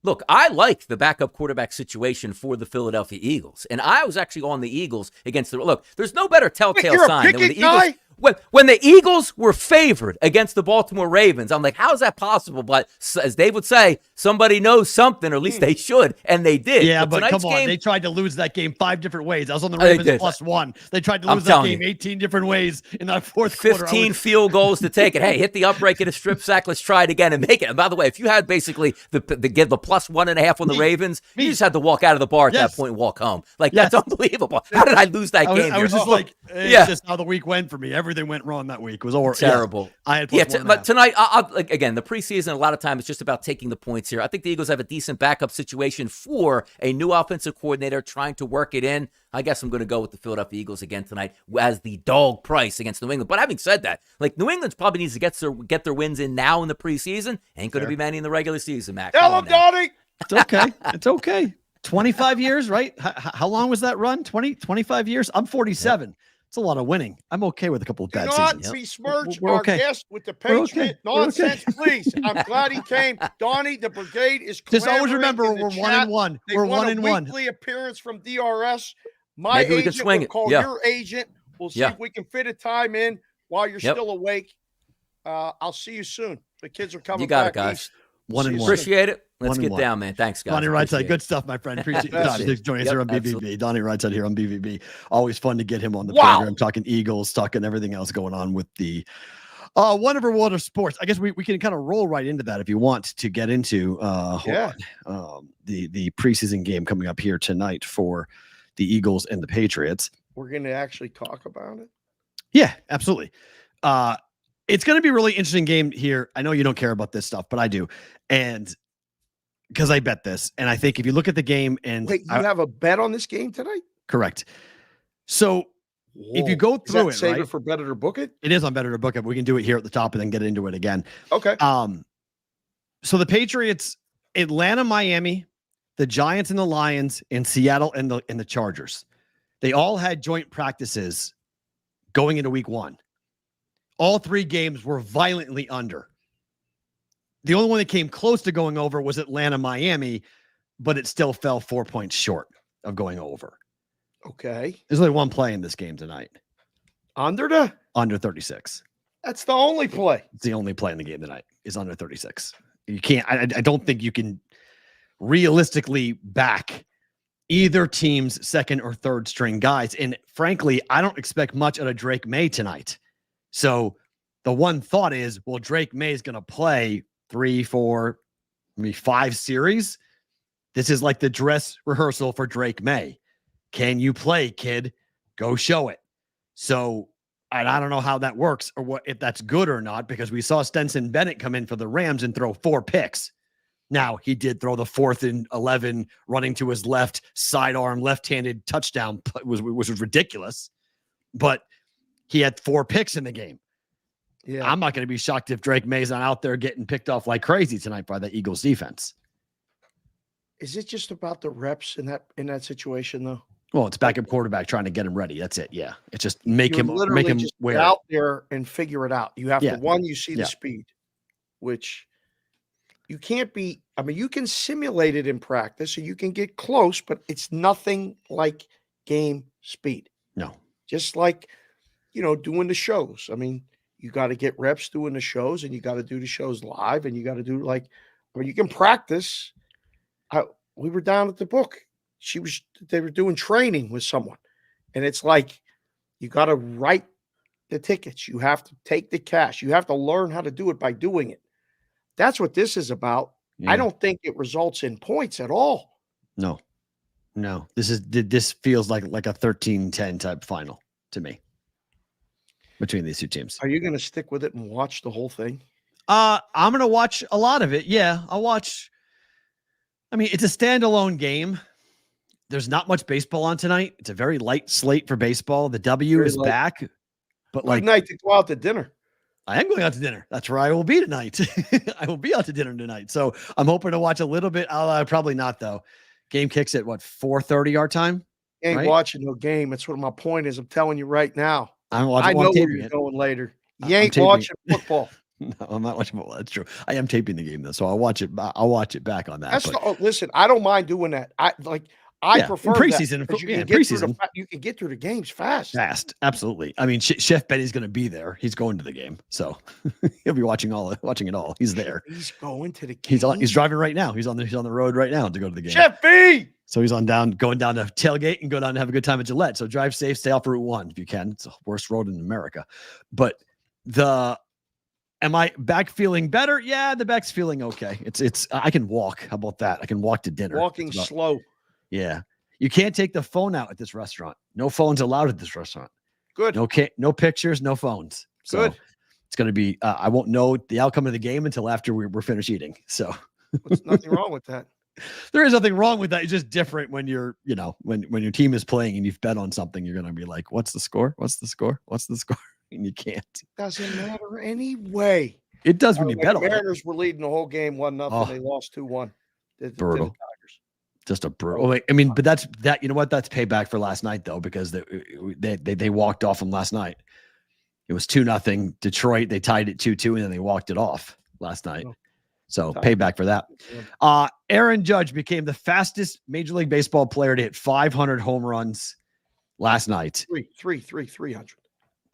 Look, I like the backup quarterback situation for the Philadelphia Eagles. And I was actually on the Eagles against the – look, there's no better telltale sign than when the Eagles – when the Eagles were favored against the Baltimore Ravens, I'm like, how is that possible? But as Dave would say, somebody knows something, or at least they should, and they did. Yeah, but come on. They tried to lose that game 5 different ways. I was on the Ravens +1. They tried to lose that game 18 different ways in that fourth quarter. 15 field goals to take it. Hey, hit the upright, get a strip sack. Let's try it again and make it. And by the way, if you had basically the +1.5 on the Ravens, you just had to walk out of the bar at that point and walk home. Like, that's unbelievable. How did I lose that game? I was just like, it's just how the week went for me. Everything went wrong that week. It was terrible. I had but tonight, again, the preseason, a lot of time, it's just about taking the points here. I think the Eagles have a decent backup situation for a new offensive coordinator trying to work it in. I guess I'm going to go with the Philadelphia Eagles again tonight as the dog price against New England. But having said that, like, New England probably needs to get their wins in now in the preseason. Ain't going to be many in the regular season, Mac. Tell them, Donnie. It's okay. It's okay. 25 years, right? How long was that run? 25 years? I'm 47. Yep. It's a lot of winning. I'm okay with a couple of bad seasons. Do not besmirch our guest with the Patriot nonsense, please. I'm glad he came. Donnie, the brigade is just always remember we're 1-1. We're 1-1. Weekly appearance from DRS. My Maybe agent will call your agent. We'll see if we can fit a time in while you're still awake. I'll see you soon. The kids are coming. You got back it, guys. east. 1-1. Appreciate it. Let's 1-1. get down, man. Thanks, guys. Donnie Rightside, Appreciate good it. stuff, my friend. Appreciate That's Donnie joining us here on BVB. Absolutely. Donnie Rightside here on BVB. Always fun to get him on the program, talking Eagles, talking everything else going on with the wonderful world of sports. I guess we can kind of roll right into that if you want to get into the preseason game coming up here tonight for the Eagles and the Patriots. We're going to actually talk about it. Yeah, absolutely. It's going to be a really interesting game here. I know you don't care about this stuff, but I do. And because I bet this, and I think if you look at the game and wait, you have a bet on this game tonight? Correct. So if you go through it, save right? it for Bet It or Book It? It is on Bet It or Book It. We can do it here at the top and then get into it again. Okay. So the Patriots, Atlanta, Miami, the Giants and the Lions, and Seattle and the Chargers. They all had joint practices going into week 1. All 3 games were violently under. The only one that came close to going over was Atlanta, Miami, but it still fell 4 points short of going over. Okay. There's only one play in this game tonight. Under 36. That's the only play. It's the only play in the game tonight is under 36. You can't, I don't think you can realistically back either team's second or third string guys. And frankly, I don't expect much out of Drake May tonight. So the one thought is, well, Drake May is going to play 3, 4, maybe 5 series. This is like the dress rehearsal for Drake May. Can you play, kid? Go show it. So and I don't know how that works or what if that's good or not, because we saw Stenson Bennett come in for the Rams and throw 4 picks. Now, he did throw the 4th and 11 running to his left sidearm, left-handed touchdown, which was ridiculous. But he had 4 picks in the game. Yeah, I'm not going to be shocked if Drake May's not out there getting picked off like crazy tonight by the Eagles defense. Is it just about the reps in that situation, though? Well, it's backup quarterback trying to get him ready. That's it. Yeah, it's just make him just wear out there and figure it out. You have to you see the speed, which you can't be. I mean, you can simulate it in practice, so you can get close, but it's nothing like game speed. No, just like doing the shows. I mean, you got to get reps doing the shows, and you got to do the shows live, and you got to do you can practice. We were down at the book. They were doing training with someone, and it's like, you got to write the tickets. You have to take the cash. You have to learn how to do it by doing it. That's what this is about. Yeah. I don't think it results in points at all. No, this feels like a 13-10 type final to me between these two teams. Are you going to stick with it and watch the whole thing? I'm going to watch a lot of it. Yeah, I'll watch. I mean, it's a standalone game. There's not much baseball on tonight. It's a very light slate for baseball. The W is back, but good night to go out to dinner. I am going out to dinner. That's where I will be tonight. I will be out to dinner tonight. So I'm hoping to watch a little bit. I'll probably not though. Game kicks at 4:30 our time. You ain't watching no game. That's what my point is. I'm telling you right now. I know where you're going later. You ain't watching football. No, I'm not watching football. That's true. I am taping the game though, so I'll watch it. I'll watch it back on that. Listen, I don't mind doing that. I prefer preseason. That you can get through the games fast. Absolutely. I mean, Chef Benny's going to be there. He's going to the game, so he'll be watching it all. He's there. He's going to the game. He's driving right now. He's on the road right now to go to the game. Chef B. So he's going down to tailgate and go down and have a good time at Gillette. So drive safe, stay off Route 1 if you can. It's the worst road in America. But am I back feeling better? Yeah, the back's feeling okay. It's I can walk. How about that? I can walk to dinner. Walking slow. Yeah. You can't take the phone out at this restaurant. No phones allowed at this restaurant. Good. No pictures, no phones. So good. It's going to be, I won't know the outcome of the game until after we're finished eating. So there's nothing wrong with that. There is nothing wrong with that. It's just different when you're, when your team is playing and you've bet on something, you're going to be like, what's the score? What's the score? What's the score? And you can't. It doesn't matter anyway. It does when you bet on it. The Mariners were leading the whole game 1-0. They lost 2-1. Brutal. Just a brutal. I mean, but that's you know what? That's payback for last night though, because they walked off them last night. It was 2-0 Detroit. They tied it 2-2 and then they walked it off last night. So payback for that. Aaron Judge became the fastest Major League Baseball player to hit 500 home runs last night. 300.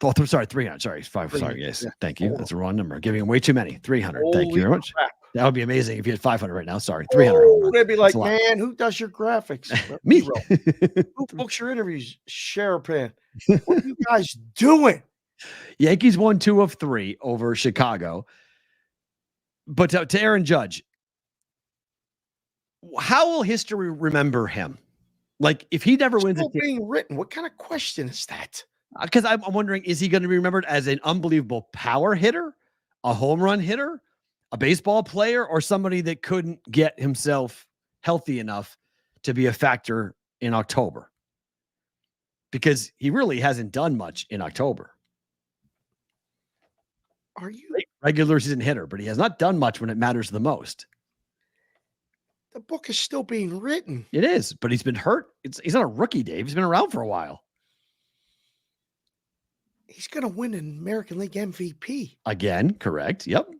Oh, sorry, 300. Sorry, 5. Sorry, yes. Yeah. Thank you. That's the wrong number. Giving him way too many. 300. Thank you Holy very much. crap. That would be amazing if you had 500 right now. Sorry, 300. Oh, they'd be like, That's a lot. man, who does your graphics? Me. Who books your interviews? Sherapan. What are you guys doing? Yankees won 2 of 3 over Chicago. But to Aaron Judge, how will history remember him? Like, if he never wins Still being written. What kind of question is that? Because I'm wondering, is he going to be remembered as an unbelievable power hitter, a home run hitter, a baseball player, or somebody that couldn't get himself healthy enough to be a factor in October? Because he really hasn't done much in October. Are you Regular season hitter, but he has not done much when it matters the most. The book is still being written. It is, but he's been hurt. He's not a rookie, Dave. He's been around for a while. He's going to win an American League MVP. Again, correct. Yep.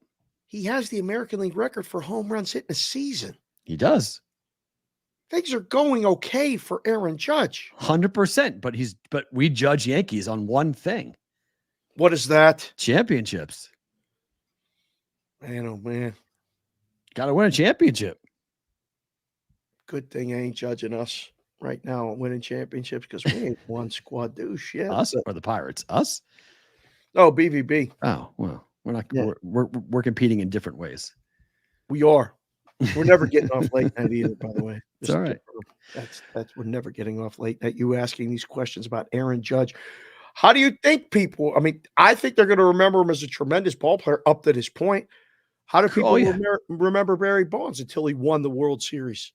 He has the American League record for home runs hit in a season. He does. Things are going okay for Aaron Judge. 100%. But we judge Yankees on one thing. What is that? Championships. Man, oh man. Got to win a championship. Good thing I ain't judging us right now on winning championships because we ain't one squad douche yet. Us or the Pirates? Us? Oh, BVB. Oh, well, we're not. Yeah. We're competing in different ways. We are. We're never getting off late night either, by the way. It's all right. That's we're never getting off late night. You asking these questions about Aaron Judge. How do you think people? I mean, I think they're going to remember him as a tremendous ball player up to this point. How do people remember Barry Bonds until he won the World Series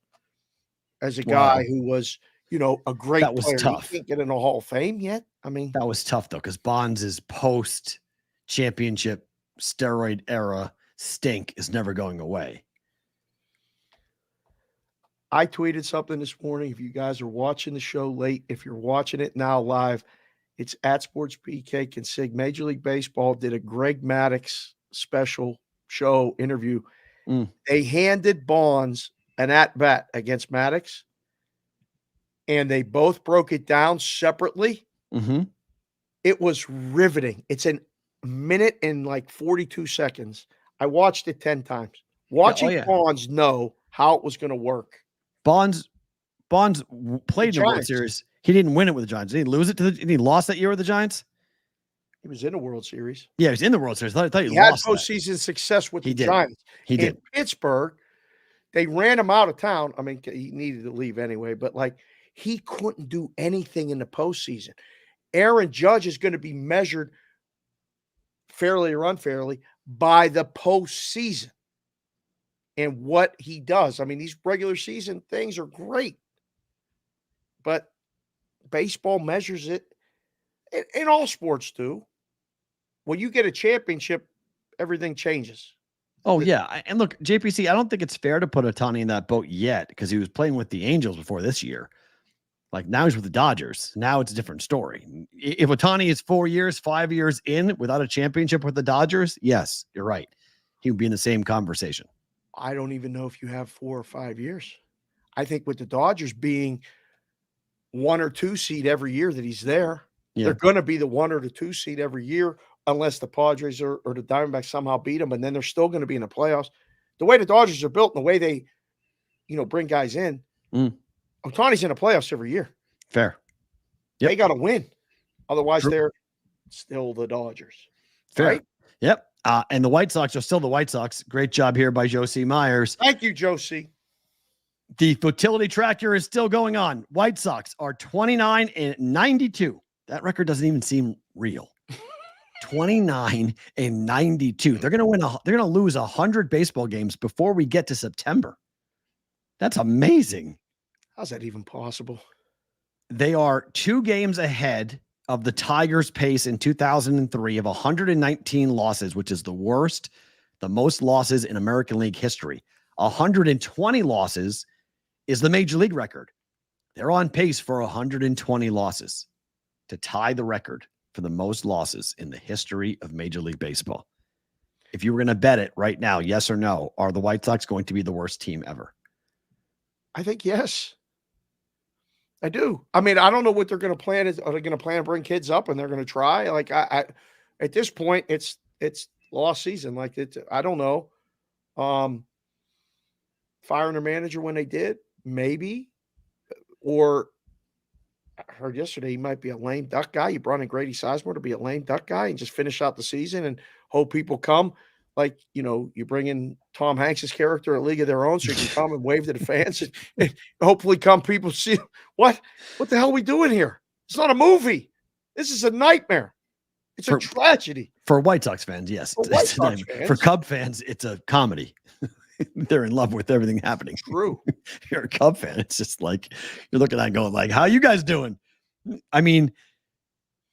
as a guy who was, a great that was player? tough. He can't get in a Hall of Fame yet. I mean, that was tough though, because Bonds' post-championship steroid era stink is never going away. I tweeted something this morning. If you guys are watching the show late, if you're watching it now live, it's at Sports PK Consig. Major League Baseball did a Greg Maddux special show interview. They handed Bonds an at-bat against Maddux, and they both broke it down separately. Mm-hmm. It was riveting. It's a minute and like 42 seconds. I watched it 10 times. Watching Bonds know how it was going to work. Bonds played in the World Series. He didn't win it with the Giants. Did he lose it did he lost that year with the Giants? He was in the World Series. Yeah, he was in the World Series. I thought he had postseason success with the Giants. He did. In Pittsburgh, they ran him out of town. I mean, he needed to leave anyway, but he couldn't do anything in the postseason. Aaron Judge is going to be measured fairly or unfairly by the postseason and what he does. I mean, these regular season things are great, but baseball measures it, and all sports do. When you get a championship, everything changes. Oh, yeah. And look, JPC, I don't think it's fair to put Ohtani in that boat yet because he was playing with the Angels before this year. Like, now he's with the Dodgers. Now it's a different story. If Ohtani is 4 years, 5 years in without a championship with the Dodgers, yes, you're right. He would be in the same conversation. I don't even know if you have 4 or 5 years. I think with the Dodgers being 1 or 2 seed every year that he's there, they're going to be the 1 or the 2 seed every year unless the Padres or the Diamondbacks somehow beat them, and then they're still going to be in the playoffs. The way the Dodgers are built and the way they, bring guys in, Ohtani's in the playoffs every year. Fair. Yep. They got to win. Otherwise, they're still the Dodgers. Fair. Right? Yep. And the White Sox are still the White Sox. Great job here by Josie Myers. Thank you, Josie. The futility tracker is still going on. White Sox are 29-92. That record doesn't even seem real. 29-92. They're going to lose 100 baseball games before we get to September. That's amazing. How's that even possible? They are 2 games ahead of the Tigers' pace in 2003 of 119 losses, which is the worst, the most losses in American League history. 120 losses is the Major League record. They're on pace for 120 losses to tie the record for the most losses in the history of Major League Baseball. If you were going to bet it right now, yes or no, are the White Sox going to be the worst team ever? I think yes. I do. I mean, I don't know what they're going to plan. Are they going to plan to bring kids up and they're going to try? Like I at this point, it's lost season. Like I don't know. Firing a manager when they did, maybe. Or I heard yesterday he might be a lame duck guy. You brought in Grady Sizemore to be a lame duck guy and just finish out the season and hope people come. Like, you bring in Tom Hanks's character, A League of Their Own, so you can come and wave to the fans and hopefully come people see what the hell are we doing here? It's not a movie. This is a nightmare. It's a tragedy. For White Sox fans, yes. For White Sox fans. For Cub fans, it's a comedy. They're in love with everything happening. True. You're a Cub fan. It's just like you're looking at it going like, how you guys doing? I mean,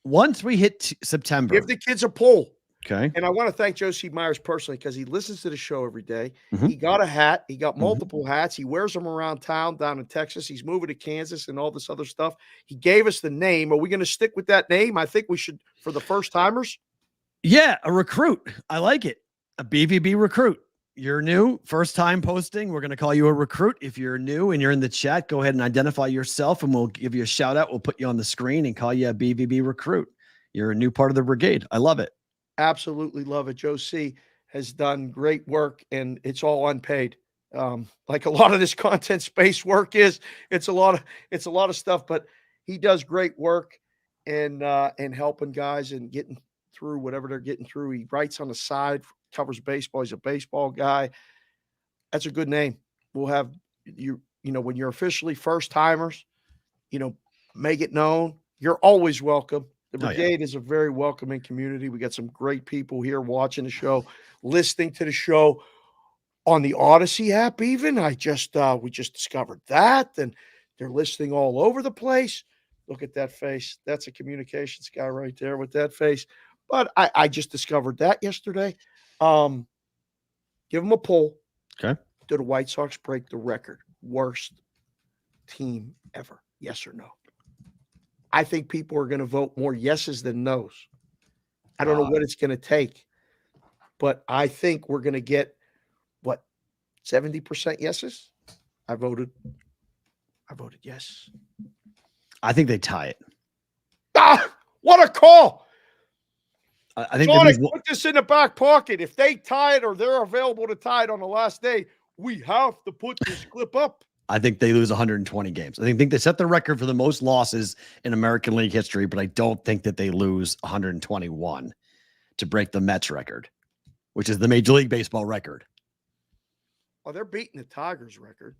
once we hit September. Give the kids a pull. Okay. And I want to thank Joe C. Myers personally because he listens to the show every day. Mm-hmm. He got a hat. He got multiple hats. He wears them around town down in Texas. He's moving to Kansas and all this other stuff. He gave us the name. Are we going to stick with that name? I think we should for the first timers. Yeah, a recruit. I like it. A BVB recruit. You're new, first time posting. We're going to call you a recruit. If you're new and you're in the chat, go ahead and identify yourself and we'll give you a shout out. We'll put you on the screen and call you a BVB recruit. You're a new part of the brigade. I love it. Absolutely love it. Joe C has done great work and it's all unpaid. Like a lot of this content space work is, it's a lot of stuff, but he does great work and helping guys and getting through whatever they're getting through. He writes on the side, covers baseball. He's a baseball guy. That's a good name. We'll have when you're officially first timers, make it known. You're always welcome. The brigade is a very welcoming community. We got some great people here watching the show, listening to the show on the Odyssey app. Even we just discovered that, and they're listening all over the place. Look at that face. That's a communications guy right there with that face. But I just discovered that yesterday. Give them a poll. Okay. Do the White Sox break the record? Worst team ever? Yes or no? I think people are going to vote more yeses than nos. I don't know what it's going to take, but I think we're going to get 70% yeses. I voted yes. I think they tie it. What a call. I think Sonic, put this in the back pocket. If they tie it or they're available to tie it on the last day, we have to put this clip up. I think they lose 120 games. I think they set the record for the most losses in American League history, but I don't think that they lose 121 to break the Mets record, which is the Major League Baseball record. Oh, they're beating the Tigers record.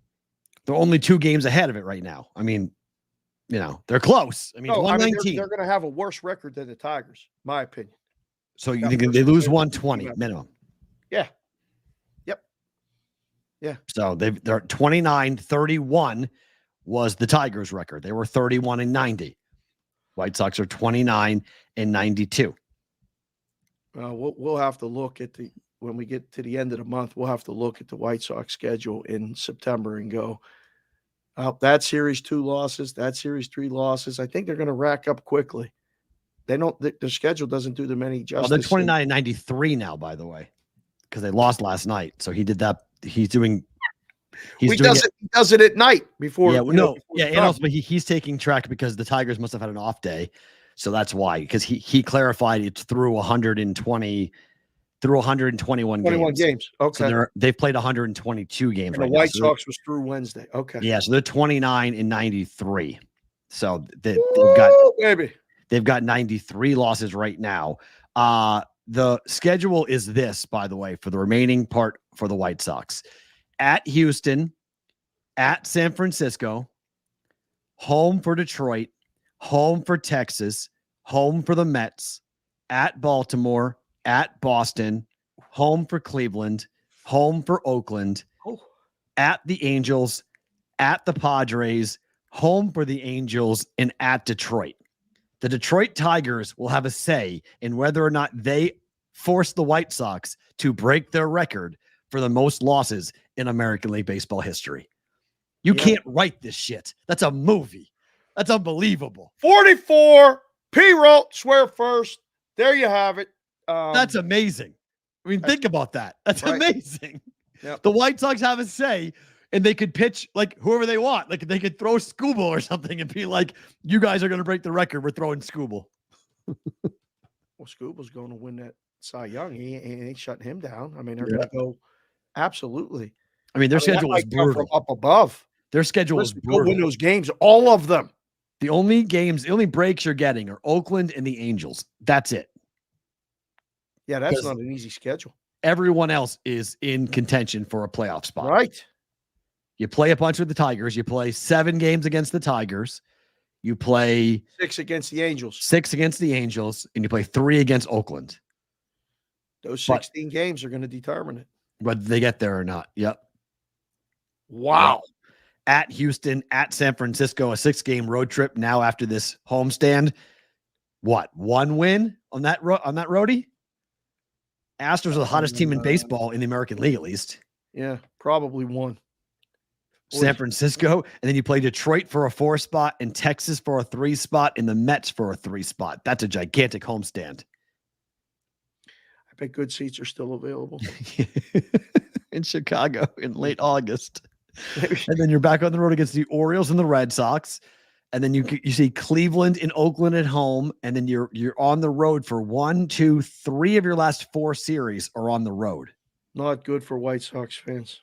They're only 2 games ahead of it right now. I mean, they're close. I mean, 119. They're going to have a worse record than the Tigers, my opinion. So you think they lose 120 minimum? Yeah. Yep. Yeah. So they're 29-31 was the Tigers record. They were 31-90. White Sox are 29-92. We'll have to look at when we get to the end of the month, we'll have to look at the White Sox schedule in September and go, that series 2 losses, that series 3 losses. I think they're going to rack up quickly. Their schedule doesn't do them any justice. Well, they're 29-93 now, by the way, because they lost last night. So he did that. He does it at night before. Yeah, and also he's taking track because the Tigers must have had an off day, so that's why. Because he clarified it's through 121 games. Okay, so they've played 122 games. And the White Sox was through Wednesday. Okay, yeah, so they're 29-93. So they've got 93 losses right now. The schedule is this, by the way, for the remaining part for the White Sox: at Houston, at San Francisco, home for Detroit, home for Texas, home for the Mets, at Baltimore, at Boston, home for Cleveland, home for Oakland, at the Angels, at the Padres, home for the Angels, and at Detroit. The Detroit Tigers will have a say in whether or not they force the White Sox to break their record for the most losses in American League Baseball history. You can't write this shit. That's a movie. That's unbelievable. 44, P-roll, swear first. There you have it. That's amazing. I mean, think about that. That's amazing. Yep. The White Sox have a say And they could pitch like whoever they want. Like they could throw Scooble or something and be like, you guys are going to break the record. We're throwing Scooble. Well, Scooble's going to win that Cy Young. He ain't shutting him down. I mean, they're going to go absolutely. I mean, their schedule that was might come brutal. from up above. Their schedule was brutal. Go win those games, all of them. The only breaks you're getting are Oakland and the Angels. That's it. Yeah, that's not an easy schedule. Everyone else is in contention for a playoff spot. Right. You play a bunch with the Tigers. You play 7 games against the Tigers. You play 6 against the Angels. 6 against the Angels, and you play 3 against Oakland. Those 16 games are going to determine it. Whether they get there or not. Yep. Wow. At Houston, at San Francisco, a 6-game road trip now after this homestand. What? 1 win on that roadie? Astros are the hottest team in baseball in the American League, at least. Yeah, probably 1. San Francisco, and then you play Detroit for a 4 spot and Texas for a 3 spot and the Mets for a 3 spot. That's a gigantic homestand. I bet good seats are still available. In Chicago in late August. And then you're back on the road against the Orioles and the Red Sox. And then you see Cleveland and Oakland at home. And then you're on the road for 1, 2, 3 of your last 4 series are on the road. Not good for White Sox fans.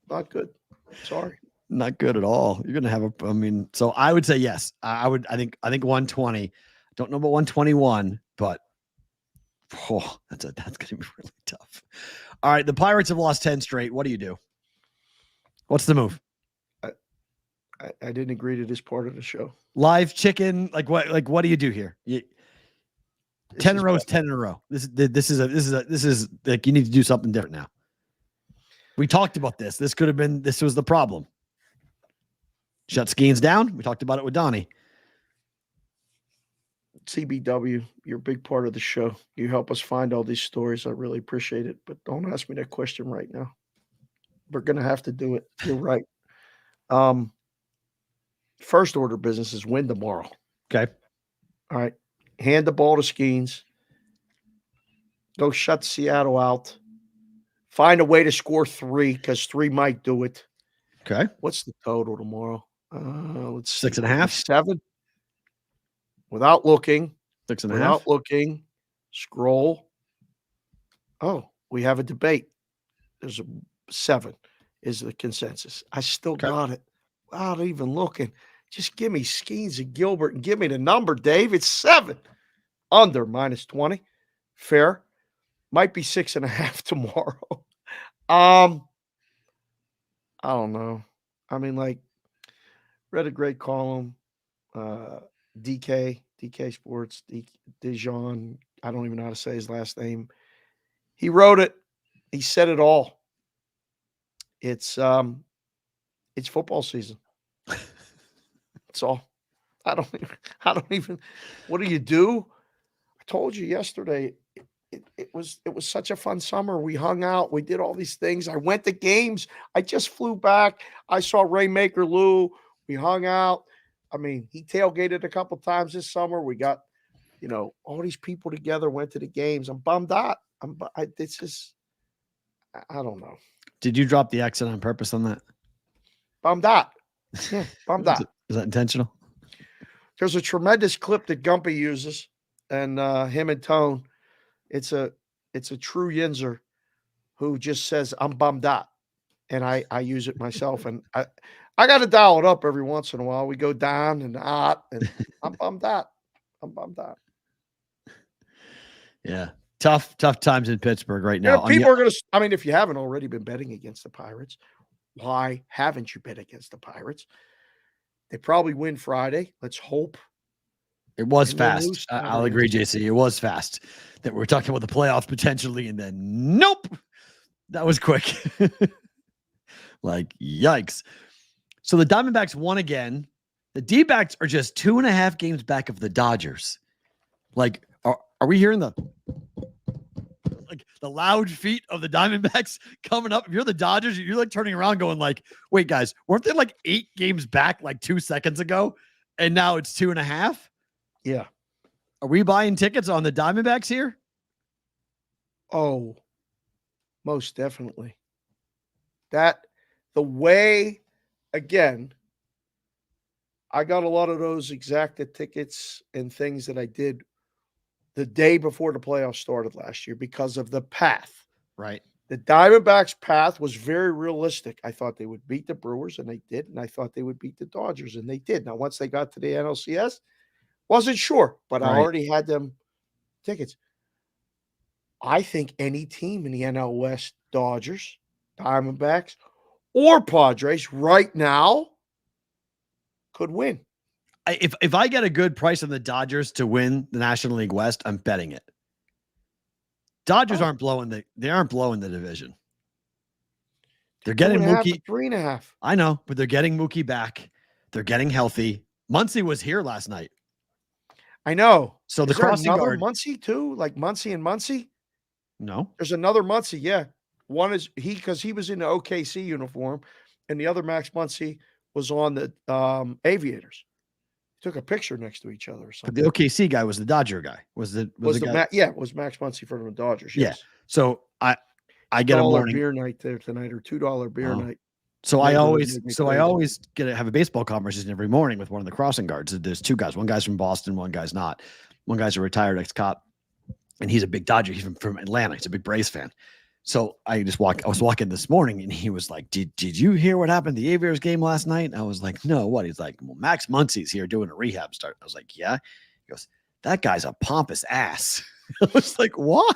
Not good. Sorry. Not good at all. You're going to have so I would say yes. I think 120. Don't know about 121, but that's going to be really tough. All right. The Pirates have lost 10 straight. What do you do? What's the move? I didn't agree to this part of the show. Live chicken. Like what do you do here? 10 in a row is 10 in a row. This is like, you need to do something different now. We talked about this. This was the problem. Shut Skeens down. We talked about it with Donnie. CBW, you're a big part of the show. You help us find all these stories. I really appreciate it. But don't ask me that question right now. We're going to have to do it. You're right. First order business is win tomorrow. Okay. All right. Hand the ball to Skeens. Go shut Seattle out. Find a way to score 3 because 3 might do it. Okay. What's the total tomorrow? Let's 6.5. 7. Without looking. 6.5. Without looking. Scroll. Oh, we have a debate. There's a 7 is the consensus. I still got it without even looking. Just give me Skeens and Gilbert and give me the number, Dave. It's 7. Under -20. Fair. Might be 6.5 tomorrow. I don't know. I mean, like, read a great column. DK Sports, Dijon. I don't even know how to say his last name. He wrote it. He said it all. It's football season. That's all. I don't even. What do you do? I told you yesterday. It was such a fun summer. We hung out. We did all these things. I went to games. I just flew back. I saw Raymaker Lou. We hung out. I mean, he tailgated a couple times this summer. We got, all these people together, went to the games. I'm bummed out. I don't know. Did you drop the accent on purpose on that? Bummed out. Yeah, bummed out. Is that intentional? There's a tremendous clip that Gumpy uses, and him and Tone. It's a true Yinzer who just says, I'm bummed out. And I use it myself. And I got to dial it up every once in a while. We go down and out, and I'm bummed out. I'm bummed out. Yeah. Tough times in Pittsburgh right now. People are going to, if you haven't already been betting against the Pirates, why haven't you bet against the Pirates? They probably win Friday. Let's hope. It was fast. I'll agree, JC. It was fast. That we're talking about the playoffs potentially, and then nope. That was quick. Like, yikes. So the Diamondbacks won again. The D-backs are just 2.5 games back of the Dodgers. Like, are we hearing the loud feet of the Diamondbacks coming up? If you're the Dodgers, you're like turning around going like, wait, guys, weren't they like 8 games back like 2 seconds ago? And now it's 2.5? Yeah. Are we buying tickets on the Diamondbacks here? Oh, most definitely. That the way, again, I got a lot of those exacta tickets and things that I did the day before the playoffs started last year because of the path. Right. The Diamondbacks' path was very realistic. I thought they would beat the Brewers, and they did. And I thought they would beat the Dodgers, and they did. Now, once they got to the NLCS, wasn't sure, but I already had them tickets. I think any team in the NL West, Dodgers, Diamondbacks, or Padres right now could win. If I get a good price on the Dodgers to win the National League West, I'm betting it. Dodgers aren't blowing the division. They're getting Mookie 3.5. I know, but they're getting Mookie back. They're getting healthy. Muncy was here last night. I know. So Is the there crossing another guard Muncy too, like Muncy and Muncy. No, there's another Muncy. Yeah, one is because he was in the OKC uniform, and the other Max Muncy was on the Aviators. Took a picture next to each other or something. but the OKC guy was the Dodger guy. Was the guy? It was Max Muncy for the Dodgers. Yes. Yeah. So I get a morning beer night there tonight, or $2 beer night. So I always have a baseball conversation every morning with one of the crossing guards. There's two guys. One guy's from Boston, one guy's not. One guy's a retired ex-cop, and he's a big Dodger. He's from Atlanta. He's a big Braves fan. So I was walking this morning, and he was like, Did you hear what happened in the Aviators game last night? And I was like, no, what? He's like, well, Max Muncy's here doing a rehab start. I was like, yeah. He goes, that guy's a pompous ass. I was like, why?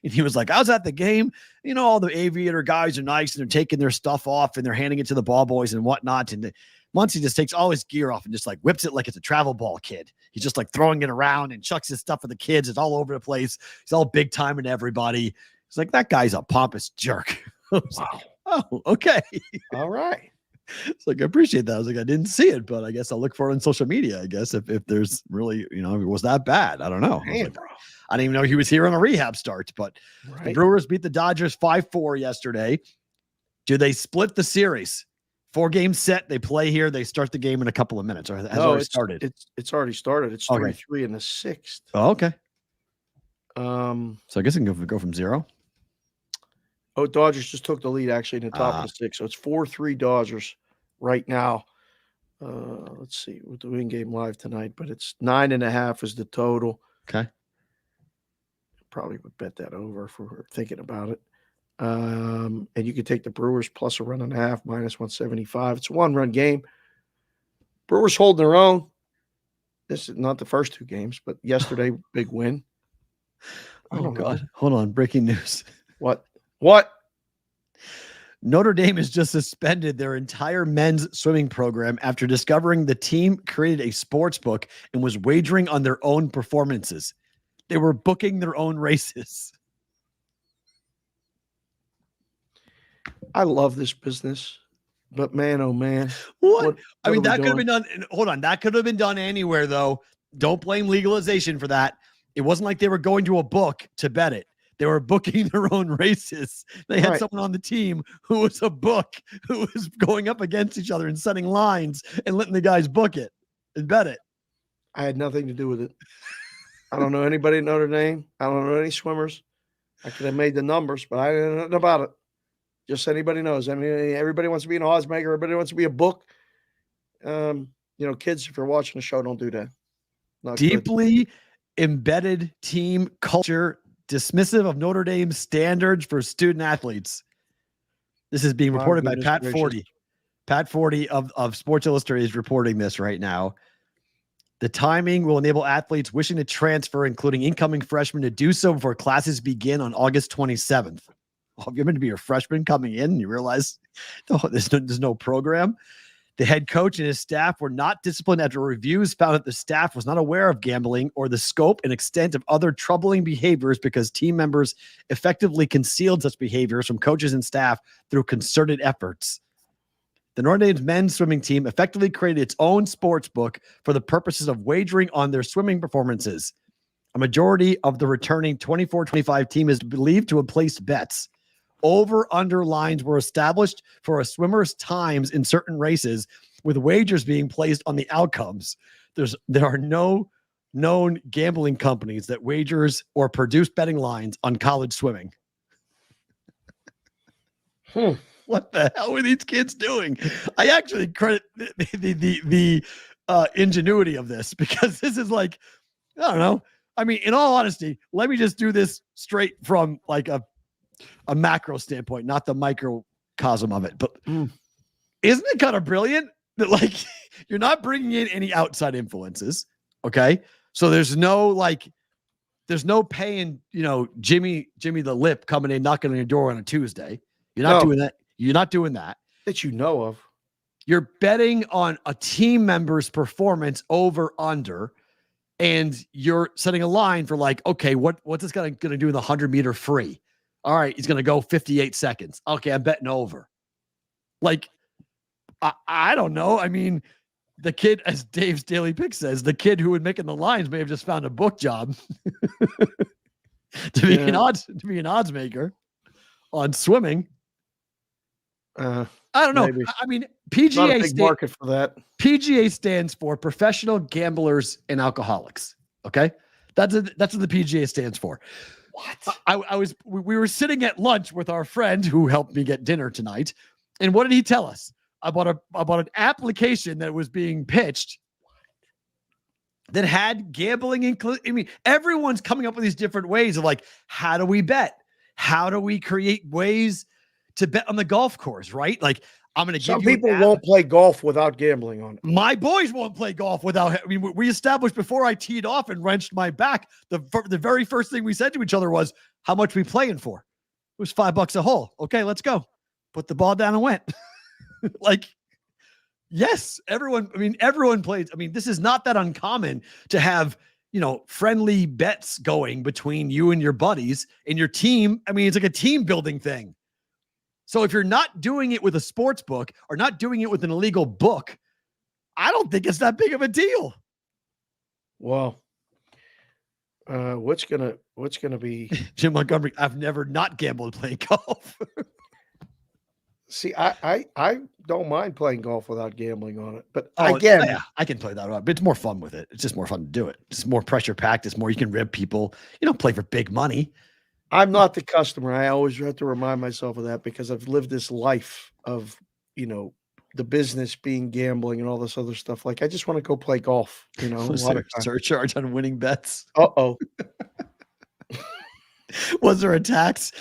And he was like, I was at the game. You know, all the Aviator guys are nice, and they're taking their stuff off, and they're handing it to the ball boys and whatnot. And Muncy just takes all his gear off and just like whips it like it's a travel ball kid. He's just like throwing it around and chucks his stuff at the kids. It's all over the place. He's all big time and everybody. It's like, that guy's a pompous jerk. Wow. Like, oh, okay. All right. It's like, I appreciate that. I was like, I didn't see it, but I guess I'll look for it on social media, I guess, if there's really, if it was that bad. I don't know. I didn't even know he was here on a rehab start, but the Brewers beat the Dodgers 5-4 yesterday. Do they split the series? 4-game set. They play here. They start the game in a couple of minutes. Or has already started? It's already started. It's 3-3 in the 6th. Oh, okay. So I guess I can go from 0. Oh, Dodgers just took the lead actually in the top of the 6th. So it's 4-3 Dodgers right now. Let's see. We're doing game live tonight, but it's 9.5 is the total. Okay. Probably would bet that over if we were thinking about it. And you could take the Brewers plus a run and a half, minus 175. It's a 1-run game. Brewers holding their own. This is not the first 2 games, but yesterday, big win. Oh, God. Know. Hold on. Breaking news. What? Notre Dame has just suspended their entire men's swimming program after discovering the team created a sports book and was wagering on their own performances. They were booking their own races. I love this business, but man, oh man. What I mean, that could have been done. Hold on. That could have been done anywhere, though. Don't blame legalization for that. It wasn't like they were going to a book to bet it. They were booking their own races. They had someone on the team who was a book, who was going up against each other and setting lines and letting the guys book it and bet it. I had nothing to do with it. I don't know anybody at Notre Dame. I don't know any swimmers. I could have made the numbers, but I didn't know nothing about it. Just anybody knows. I mean, everybody wants to be an odds maker. Everybody wants to be a book. Kids, if you're watching the show, don't do that. Not deeply embedded team culture, dismissive of Notre Dame's standards for student athletes. This is being reported by Pat Forty. Pat Forty of Sports Illustrated is reporting this right now. The timing will enable athletes wishing to transfer, including incoming freshmen, to do so before classes begin on August 27th. Oh, if you're meant to be a freshman coming in and you realize there's no program. The head coach and his staff were not disciplined after reviews found that the staff was not aware of gambling or the scope and extent of other troubling behaviors because team members effectively concealed such behaviors from coaches and staff through concerted efforts. The Notre Dame's men's swimming team effectively created its own sports book for the purposes of wagering on their swimming performances. A majority of the returning 24-25 team is believed to have placed bets. Over-under lines were established for a swimmer's times in certain races, with wagers being placed on the outcomes. There are no known gambling companies that wagers or produce betting lines on college swimming. What the hell are these kids doing? I actually credit the ingenuity of this, because this is like, I don't know. I mean, in all honesty, let me just do this straight from like a macro standpoint, not the microcosm of it. But isn't it kind of brilliant that like you're not bringing in any outside influences? Okay, so there's no paying, Jimmy the Lip coming in knocking on your door on a Tuesday. You're not doing that. You're not doing that. That you know of. You're betting on a team member's performance over under, and you're setting a line for like, okay, what's this guy going to do in the 100-meter free? All right, he's going to go 58 seconds. Okay, I'm betting over. Like, I don't know. I mean, the kid, as Dave's Daily Pick says, the kid who was making the lines may have just found a book job to be an odds maker on swimming. I don't know. Maybe. I mean, PGA market for that. PGA stands for Professional Gamblers and Alcoholics. Okay, that's what the PGA stands for. What? We were sitting at lunch with our friend who helped me get dinner tonight, and what did he tell us about an application that was being pitched that had gambling included? I mean, everyone's coming up with these different ways of like, how do we bet? How do we create ways to bet on the golf course, right? Like, I'm going to give some people won't play golf without gambling on it. My boys won't play golf without. I mean, we established before I teed off and wrenched my back. The very first thing we said to each other was, "How much we playing for?" It was $5 a hole. Okay, let's go. Put the ball down and went. Like, yes, everyone plays. I mean, this is not that uncommon to have, friendly bets going between you and your buddies and your team. I mean, it's like a team building thing. So if you're not doing it with a sports book or not doing it with an illegal book, I don't think it's that big of a deal. Well, what's gonna be Jim Montgomery? I've never not gambled playing golf. See, I don't mind playing golf without gambling on it, but again, yeah, I can play that. But it's more fun with it. It's just more fun to do it. It's more pressure packed. It's more, you can rib people. You don't play for big money. I'm not the customer. I always have to remind myself of that because I've lived this life of, the business being gambling and all this other stuff. Like, I just want to go play golf, surcharge on winning bets. Uh-oh. Was there a tax?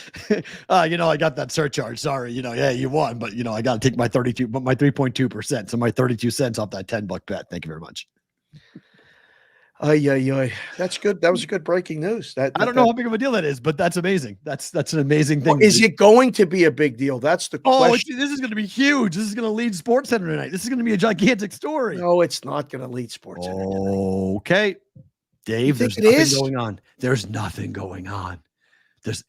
I got that surcharge. Sorry. Yeah, you won, but I got to take my 3.2%. So my 32 cents off that $10 bet. Thank you very much. That's good. That was a good breaking news. I don't know how big of a deal that is, but that's amazing. That's an amazing thing. Well, is it going to be a big deal? That's the question. This is going to be huge. This is going to lead SportsCenter tonight. This is going to be a gigantic story. No, it's not going to lead SportsCenter. Okay, Dave. There's nothing going on. There's nothing going on.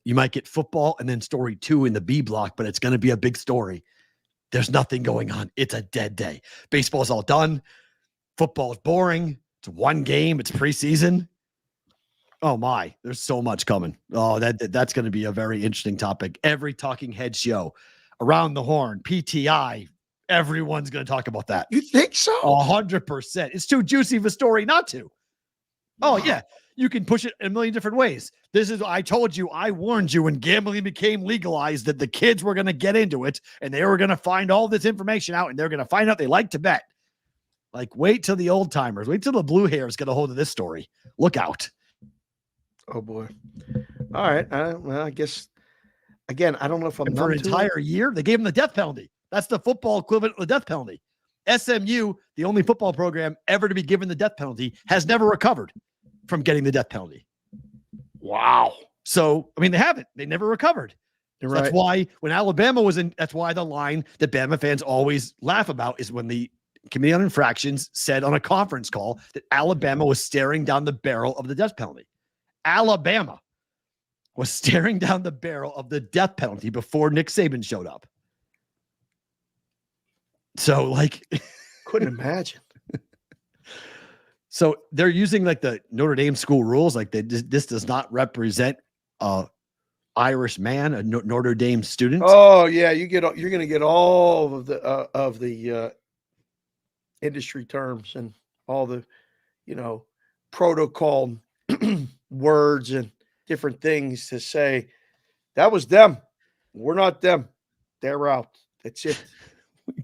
You might get football and then story 2 in the B block, but it's going to be a big story. There's nothing going on. It's a dead day. Baseball's all done. Football's boring. It's one game. It's preseason. Oh my, there's so much coming. Oh, that's going to be a very interesting topic. Every talking head show, Around the Horn, PTI, everyone's going to talk about that. You think so? 100%. It's too juicy of a story not to. Oh yeah, you can push it in a million different ways. I told you, I warned you when gambling became legalized that the kids were going to get into it and they were going to find all this information out and they're going to find out they like to bet. Like, wait till the old timers, wait till the blue hairs get a hold of this story. Look out. Oh boy. All right. Well, I guess, again, I don't know if I'm for an entire year. They gave them the death penalty. That's the football equivalent of the death penalty. SMU, the only football program ever to be given the death penalty, has never recovered from getting the death penalty. Wow. So, I mean, they haven't. They never recovered. So right. That's why when Alabama was in, that's why the line that Bama fans always laugh about is when the Committee on Infractions said on a conference call that Alabama was staring down the barrel of the death penalty. Alabama was staring down the barrel of the death penalty before Nick Saban showed up. So, like, couldn't imagine. So they're using like the Notre Dame school rules. Like, this does not represent Irish man, a Notre Dame student. Oh yeah, you're going to get all of the industry terms and all the protocol words and different things to say that was them. We're not them. They're out. That's it.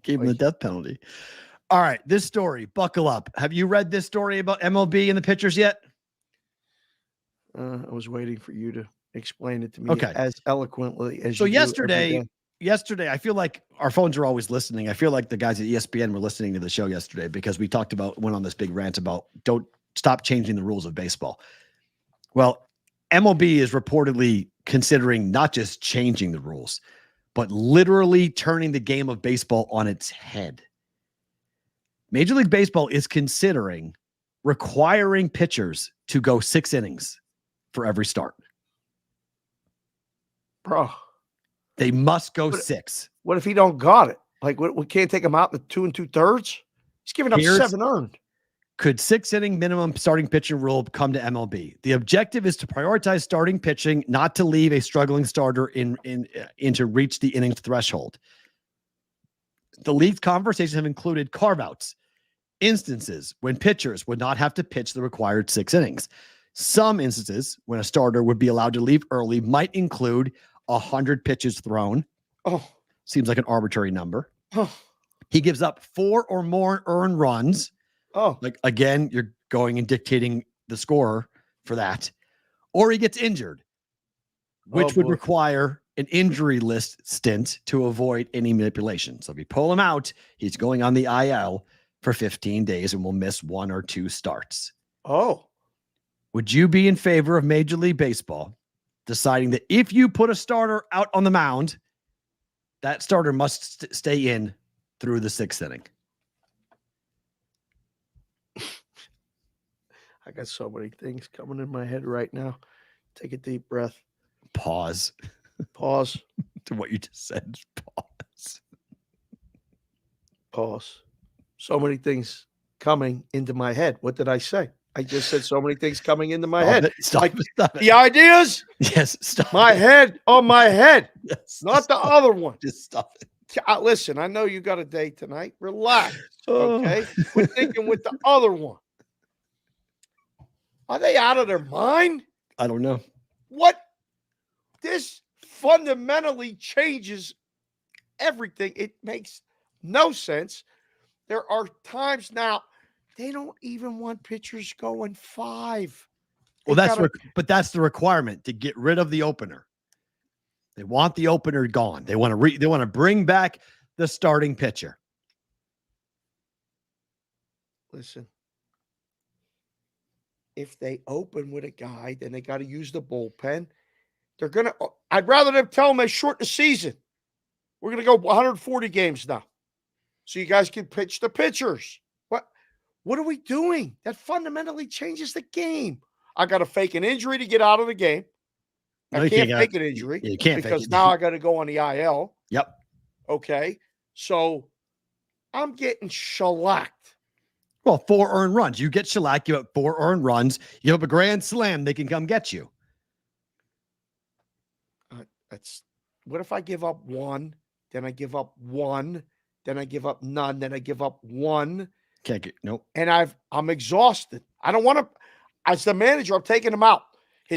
Gave him the death penalty. All right, this story, buckle up. Have you read this story about MLB and the pitchers yet? I was waiting for you to explain it to me Okay. as eloquently as so you do every day. Yesterday, I feel like our phones are always listening. I feel like the guys at ESPN were listening to the show yesterday because we went on this big rant about don't stop changing the rules of baseball. Well, MLB is reportedly considering not just changing the rules, but literally turning the game of baseball on its head. Major League Baseball is considering requiring pitchers to go 6 innings for every start. Bro. They must go 6. What if he don't got it? Like, we can't take him out in the 2 2/3? He's giving up 7 earned. Could 6-inning minimum starting pitching rule come to MLB? The objective is to prioritize starting pitching, not to leave a struggling starter in to reach the innings threshold. The league's conversations have included carve-outs, instances when pitchers would not have to pitch the required 6 innings. Some instances when a starter would be allowed to leave early might include 100 pitches thrown. Oh, seems like an arbitrary number. Oh. He gives up 4 or more earned runs. Oh, like again, you're going and dictating the score for that, or he gets injured, which would require an injury list stint to avoid any manipulation. So if you pull him out, he's going on the IL for 15 days and will miss 1 or 2 starts. Oh, would you be in favor of Major League Baseball deciding that if you put a starter out on the mound, that starter must stay in through the 6th inning? I got so many things coming in my head right now. Take a deep breath. Pause. Pause. To what you just said. Pause. Pause. So many things coming into my head. What did I say? I just said so many things coming into my head. Stop it. The ideas? Yes, stop my head on my head. Yes, not the other one. Just stop it. Listen, I know you got a day tonight. Relax. Okay. We're thinking with the other one. Are they out of their mind? I don't know. What? This fundamentally changes everything. It makes no sense. There are times now they don't even want pitchers going 5. Well, that's the requirement to get rid of the opener. They want the opener gone. They want to bring back the starting pitcher. Listen. If they open with a guy, then they got to use the bullpen. I'd rather them tell them they shorten the season. We're going to go 140 games now. So you guys can pitch the pitchers. What are we doing? That fundamentally changes the game. I got to fake an injury to get out of the game. I can't fake an injury. You can't because now I got to go on the IL. Yep. Okay. So I'm getting shellacked. Well, 4 earned runs. You get shellacked, you have 4 earned runs. You have a grand slam, they can come get you. What if I give up 1, then I give up 1, then I give up none, then I give up 1. Can't get nope. And I'm exhausted. I don't want to. As the manager, I'm taking him out.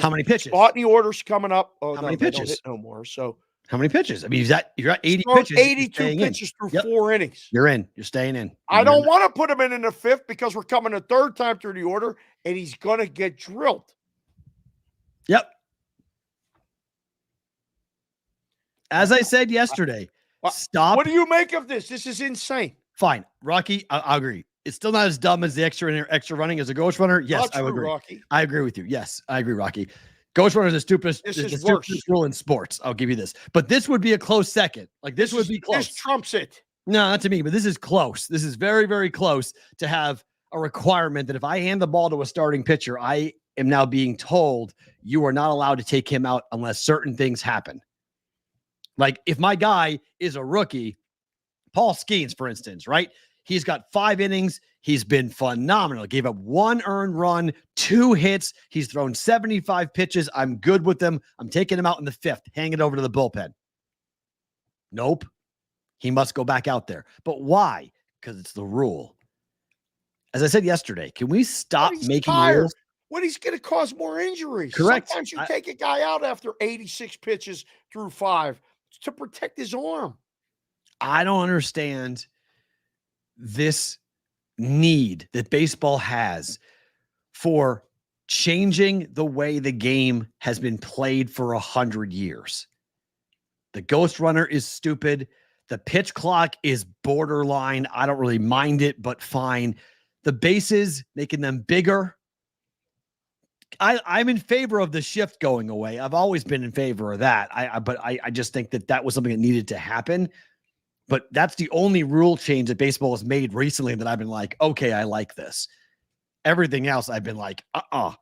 How many pitches? Spot the orders coming up. Oh, how many pitches? No more. So how many pitches? I mean, you're at 80 pitches. 82 pitches through 4 innings. You're in. You're staying in. I don't want to put him in the 5th because we're coming a 3rd time through the order, and he's going to get drilled. Yep. As I said yesterday, stop. What do you make of this? This is insane. Fine, Rocky. I agree. It's still not as dumb as the extra running as a ghost runner. Yes, I agree. Rocky. I agree with you. Yes, I agree, Rocky. Ghost runner is the stupidest rule in sports. I'll give you this. But this would be a close second. Like this would be close. This trumps it. No, not to me, but this is close. This is very, very close to have a requirement that if I hand the ball to a starting pitcher, I am now being told you are not allowed to take him out unless certain things happen. Like if my guy is a rookie, Paul Skeens, for instance, right? He's got 5 innings. He's been phenomenal. Gave up 1 earned run, 2 hits. He's thrown 75 pitches. I'm good with him. I'm taking him out in the 5th. Hang it over to the bullpen. Nope. He must go back out there. But why? Because it's the rule. As I said yesterday, can we stop making rules? What he's going to cause more injuries. Correct. Sometimes you take a guy out after 86 pitches through 5 to protect his arm. I don't understand this need that baseball has for changing the way the game has been played for 100 years. The ghost runner is stupid. The pitch clock is borderline. I don't really mind it, but fine. The bases, making them bigger. I'm in favor of the shift going away. I've always been in favor of that. But I just think that was something that needed to happen. But that's the only rule change that baseball has made recently that I've been like, okay, I like this. Everything else, I've been like,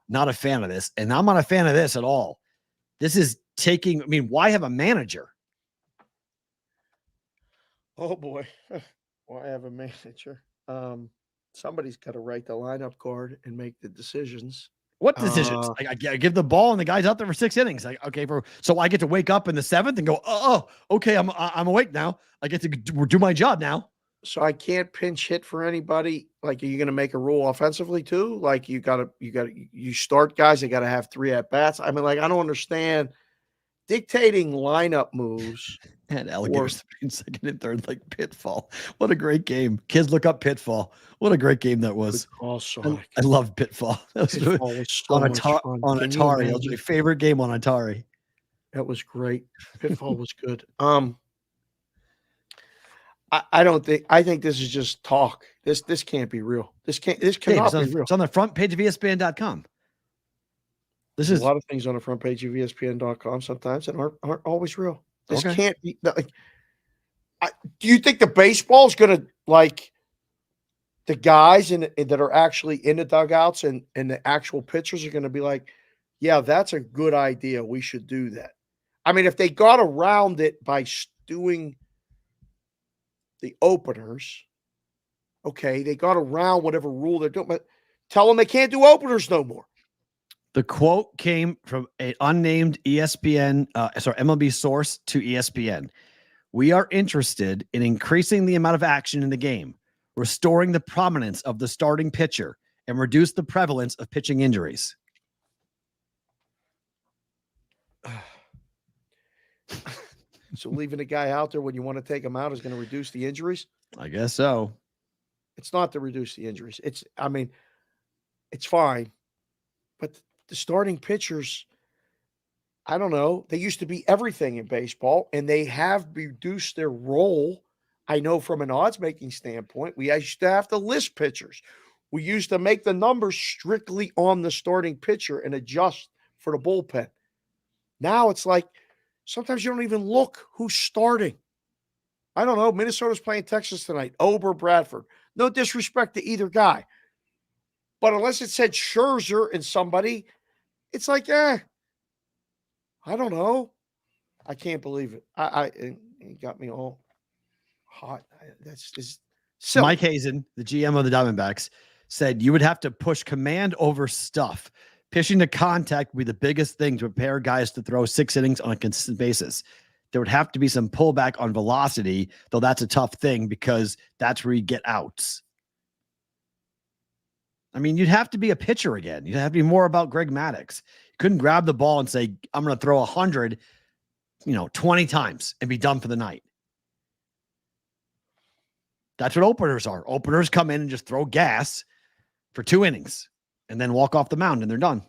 not a fan of this. And I'm not a fan of this at all. This is taking, why have a manager? Oh boy. Why have a manager? Somebody's got to write the lineup card and make the decisions. What decisions? I give the ball and the guy's out there for 6 innings. So I get to wake up in the 7th and go, okay, I'm awake now. I get to do my job now. So I can't pinch hit for anybody. Like, are you going to make a rule offensively too? Like, you start guys, they got to have 3 at bats. I don't understand dictating lineup moves. And alligators in second and third, like Pitfall. What a great game. Kids, look up Pitfall. What a great game that was. I love Pitfall. Pitfall was so on much fun. On Atari. That was my favorite game on Atari. That was great. Pitfall was good. I think this is just talk. This can't be real. This cannot be real. It's on the front page of ESPN.com. There's a lot of things on the front page of ESPN.com sometimes that aren't always real. This can't be. Do you think the baseball is going to, like, the guys that are actually in the dugouts and the actual pitchers are going to be like, yeah, that's a good idea. We should do that. If they got around it by doing the openers, okay, they got around whatever rule they're doing, but tell them they can't do openers no more. The quote came from an unnamed MLB source to ESPN. We are interested in increasing the amount of action in the game, restoring the prominence of the starting pitcher, and reduce the prevalence of pitching injuries. So leaving a guy out there when you want to take him out is going to reduce the injuries? I guess so. It's not to reduce the injuries. It's fine. But the starting pitchers, I don't know. They used to be everything in baseball, and they have reduced their role. I know from an odds-making standpoint, we used to have to list pitchers. We used to make the numbers strictly on the starting pitcher and adjust for the bullpen. Now it's like sometimes you don't even look who's starting. I don't know. Minnesota's playing Texas tonight. Ober, Bradford. No disrespect to either guy. But unless it said Scherzer and somebody, it's like, I don't know. I can't believe it. It got me all hot. That's just silly. Mike Hazen, the GM of the Diamondbacks, said you would have to push command over stuff. Pitching to contact would be the biggest thing to prepare guys to throw 6 innings on a consistent basis. There would have to be some pullback on velocity, though that's a tough thing because that's where you get outs. You'd have to be a pitcher again. You'd have to be more about Greg Maddux. You couldn't grab the ball and say, I'm going to throw 100, 20 times and be done for the night. That's what openers are. Openers come in and just throw gas for 2 innings and then walk off the mound and they're done.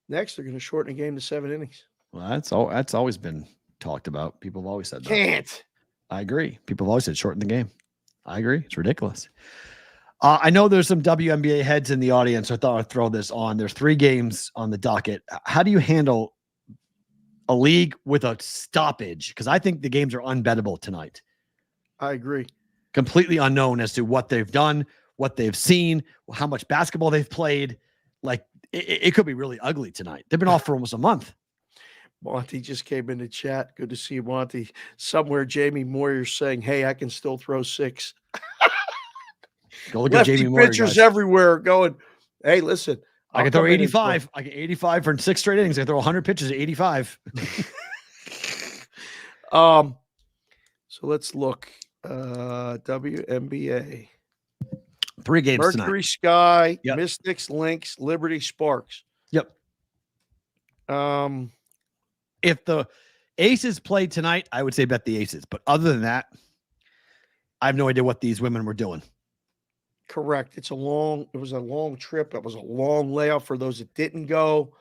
Next, they're going to shorten the game to 7 innings. Well, that's always been talked about. People have always said that. Can't. I agree. People have always said shorten the game. I agree. It's ridiculous. I know there's some WNBA heads in the audience, so I thought I'd throw this on. There's 3 games on the docket. How do you handle a league with a stoppage? Because I think the games are unbettable tonight. I agree. Completely unknown as to what they've done, what they've seen, how much basketball they've played. Like, it could be really ugly tonight. They've been off for almost a month. Monty just came in the chat. Good to see you, Monty. Somewhere, Jamie Moyer's saying, hey, I can still throw 6. Go look at Jamie Moyer, pitchers guys. Everywhere going, hey, listen. I can throw 85. I get 85 for 6 straight innings. I throw 100 pitches at 85. So let's look. WNBA. 3 games Mercury tonight. Sky, yep. Mystics, Lynx, Liberty, Sparks. Yep. Aces play tonight. I would say bet the Aces. But other than that, I have no idea what these women were doing. Correct. It was a long trip. It was a long layoff for those that didn't go.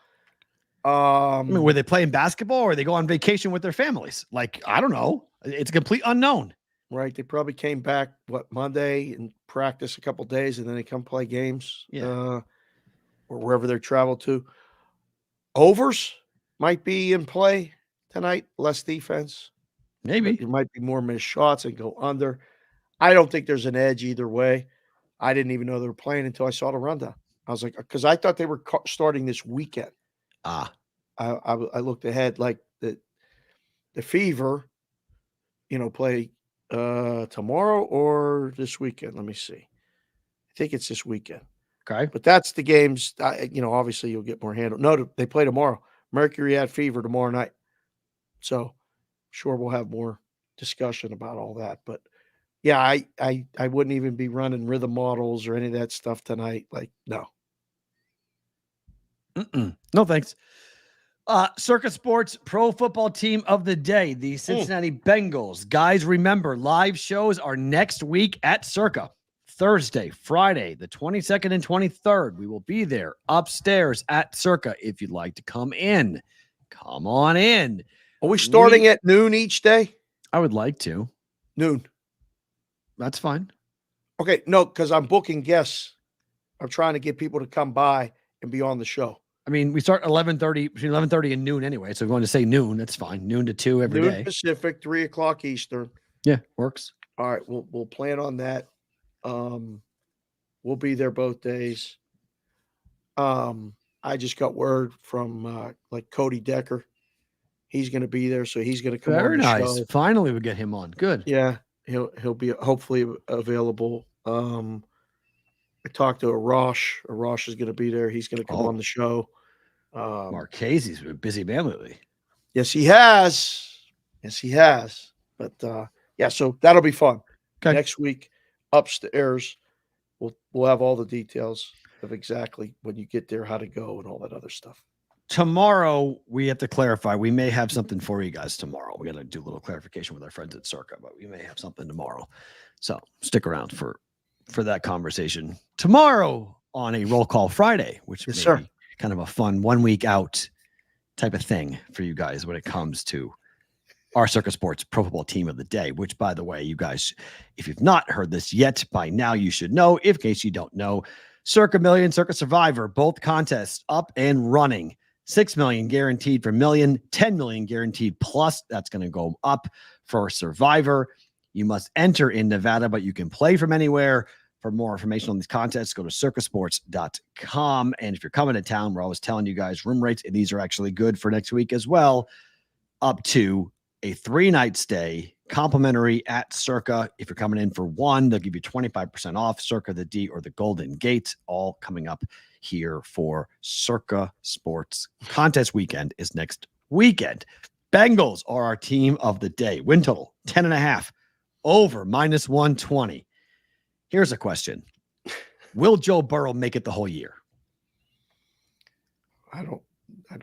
I mean, were they playing basketball or they go on vacation with their families? Like, I don't know. It's a complete unknown. Right. They probably came back, Monday and practice a couple days, and then they come play games or wherever they travel to. Overs might be in play tonight. Less defense. Maybe. There might be more missed shots and go under. I don't think there's an edge either way. I didn't even know they were playing until I saw the rundown. I was like, because I thought they were starting this weekend. I looked ahead, like the Fever, play tomorrow or this weekend. Let me see. I think it's this weekend. Okay. But that's the games, obviously you'll get more handle. No, they play tomorrow. Mercury at Fever tomorrow night. So sure we'll have more discussion about all that. But yeah, I wouldn't even be running rhythm models or any of that stuff tonight. Like, no. No, thanks. Circa Sports Pro Football Team of the Day, the Cincinnati Bengals. Guys, remember, live shows are next week at Circa. Thursday, Friday, the 22nd and 23rd. We will be there upstairs at Circa. If you'd like to come in, come on in. Are we starting at noon each day? I would like to. Noon. That's fine. Okay, no, because I'm booking guests. I'm trying to get people to come by and be on the show. I mean, we start 11:30, between 11:30 and noon anyway. So if you want to say noon, that's fine. Noon to 2 every day. Noon Pacific, 3 o'clock Eastern. Yeah, works. All right, we'll plan on that. We'll be there both days. I just got word from Cody Decker. He's going to be there, so he's going to come Very on the nice. show. Finally, we get him on. Good. Yeah, he'll be hopefully available. I talked to Arash. Arash is going to be there. He's going to come on the show. Marchese's been a busy man lately. Yes, he has. But so that'll be fun. Okay. Next week, upstairs, we'll have all the details of exactly when you get there, how to go, and all that other stuff. Tomorrow, we have to clarify. We may have something for you guys tomorrow. We got to do a little clarification with our friends at Circa, but we may have something tomorrow. So stick around for that conversation tomorrow on a Roll Call Friday, which is kind of a fun 1 week out type of thing for you guys when it comes to our Circa Sports Pro Football Team of the Day, which, by the way, you guys, if you've not heard this yet, by now you should know. In case you don't know, Circa Million, Circa Survivor, both contests up and running. 6 million guaranteed for million, 10 million guaranteed plus. That's going to go up for Survivor. You must enter in Nevada, but you can play from anywhere. For more information on these contests, go to circasports.com. And if you're coming to town, we're always telling you guys room rates, and these are actually good for next week as well, up to a 3-night stay, complimentary at Circa. If you're coming in for one, they'll give you 25% off. Circa, the D, or the Golden Gate, all coming up here for Circa Sports. Contest weekend is next weekend. Bengals are our team of the day. Win total 10.5, over -120. Here's a question. Will Joe Burrow make it the whole year? I don't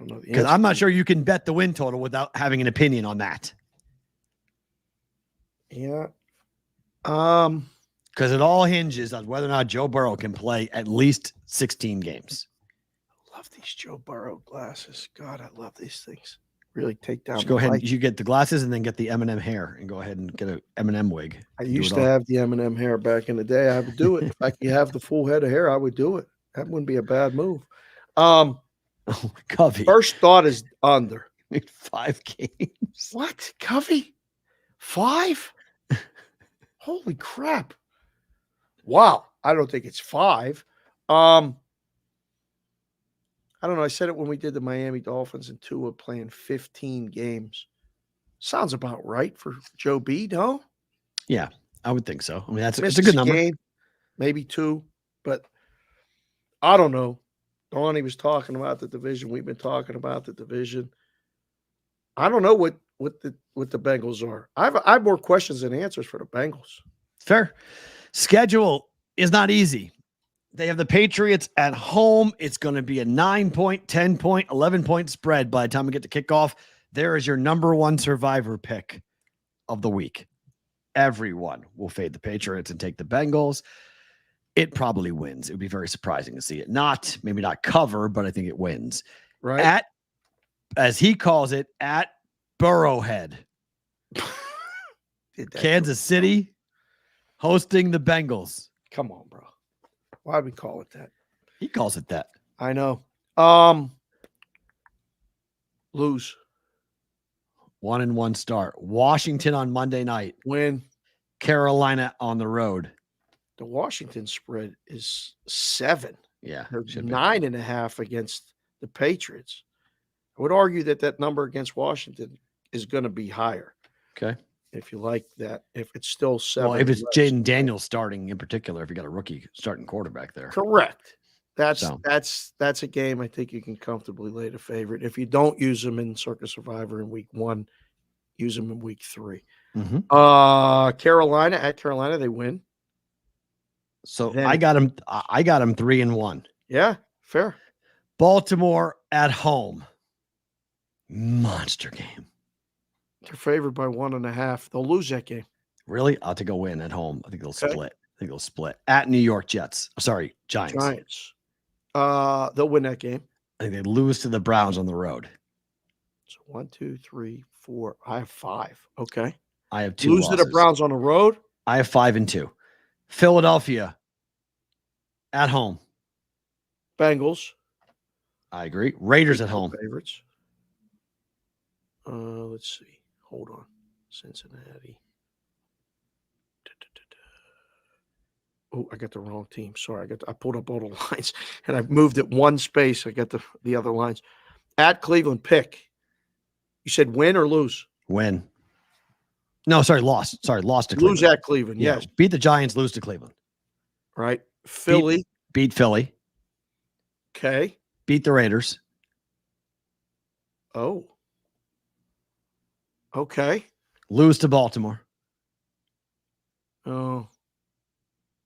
know. Because I'm not sure you can bet the win total without having an opinion on that. Yeah. Because it all hinges on whether or not Joe Burrow can play at least 16 games. I love these Joe Burrow glasses. God, I love these things. Really take down. Go ahead. You get the glasses and then get the M&M hair and go ahead and get an M&M wig. I used to have the M&M hair back in the day. I would do it. If I could have the full head of hair, I would do it. That wouldn't be a bad move. Covey. First thought is under. 5 games. What? Covey? 5? Holy crap. Wow. I don't think it's 5. I don't know. I said it when we did the Miami Dolphins and Tua playing 15 games. Sounds about right for Joe B, no? Yeah, I would think so. I mean, it's a good number. Game, maybe 2, but I don't know. Donnie was talking about the division. We've been talking about the division. I don't know what the Bengals are. I have more questions than answers for the Bengals. Fair. Schedule is not easy. They have the Patriots at home. It's going to be a 9-point, 10-point, 11-point spread by the time we get to kickoff. There is your number one survivor pick of the week. Everyone will fade the Patriots and take the Bengals. It probably wins. It would be very surprising to see it maybe not cover, but I think it wins. Right. At, as he calls it, at Burrowhead. Kansas City hosting the Bengals. Come on, bro. Why we call it that? He calls it that. I know. Lose. 1-1 start. Washington on Monday night. Win. Carolina on the road. The Washington spread is 7. Yeah. They're 9.5 against the Patriots. I would argue that number against Washington is going to be higher. Okay. If you like that, if it's still 7. Well, if it's Jaden Daniels starting in particular, if you got a rookie starting quarterback there. Correct. That's a game I think you can comfortably lay the favorite. If you don't use them in Circa Survivor in week 1, use them in week 3. Mm-hmm. Carolina, at Carolina, they win. So then, I got him 3-1. Yeah, fair. Baltimore at home. Monster game. They're favored by 1.5. They'll lose that game. Really? I'll take a win at home. I think they'll split. At New York Jets. Sorry, Giants. They'll win that game. I think they lose to the Browns on the road. So 1, 2, 3, 4. I have 5. Okay. I have 2 lose losses. To the Browns on the road. I have 5-2. Philadelphia at home. Bengals. I agree. Raiders at home. Favorites. Let's see. Hold on. Cincinnati. Oh, I got the wrong team. Sorry. I pulled up all the lines and I moved it one space. I got the other lines. At Cleveland, pick. You said win or lose? Win. No, sorry, lost. Lost to Cleveland. Lose at Cleveland, yes. Beat the Giants, lose to Cleveland. Right. Philly. Beat Philly. Okay. Beat the Raiders. Oh. Okay. Lose to Baltimore. Oh.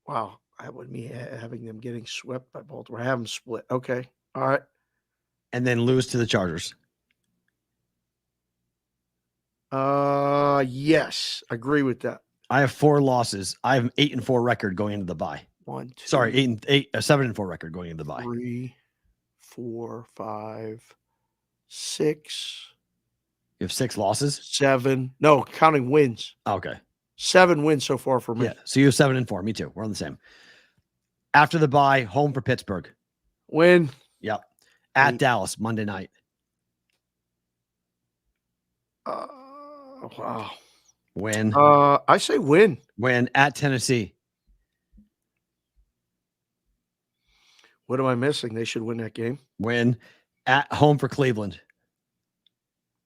Wow. I wouldn't be having them getting swept by Baltimore. I have them split. Okay. All right. And then lose to the Chargers. Yes. Agree with that. I have 4 losses. I have an 8-4 record going into the bye. 1, 2. Sorry, 7-4 record going into the bye. 3, 4, 5, 6. You have 6 losses? 7. No, counting wins. Okay. 7 wins so far for me. Yeah. So you have 7-4. Me too. We're on the same. After the bye, home for Pittsburgh. Win. Yep. At Dallas, Monday night. Wow. Win. I say win. Win at Tennessee. What am I missing? They should win that game. Win. At home for Cleveland.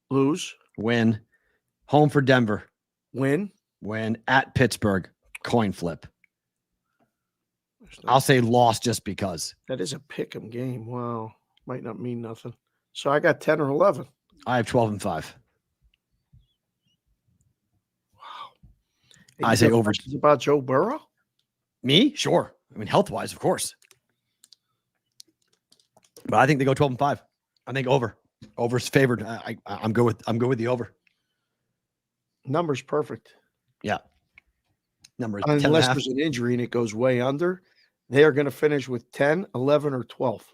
Lose. Win. Home for Denver. Win. Win. At Pittsburgh. Coin flip. I'll say loss just because. That is a pick'em game. Wow. Might not mean nothing. So I got 10 or 11. I have 12-5. Wow. I say over. About Joe Burrow? Me? Sure. I mean, health-wise, of course. But I think they go 12-5. I think over. Over's favored. I'm good with the over. Number's perfect. Yeah. Number is unless there's an injury and it goes way under, they are going to finish with 10, 11, or 12.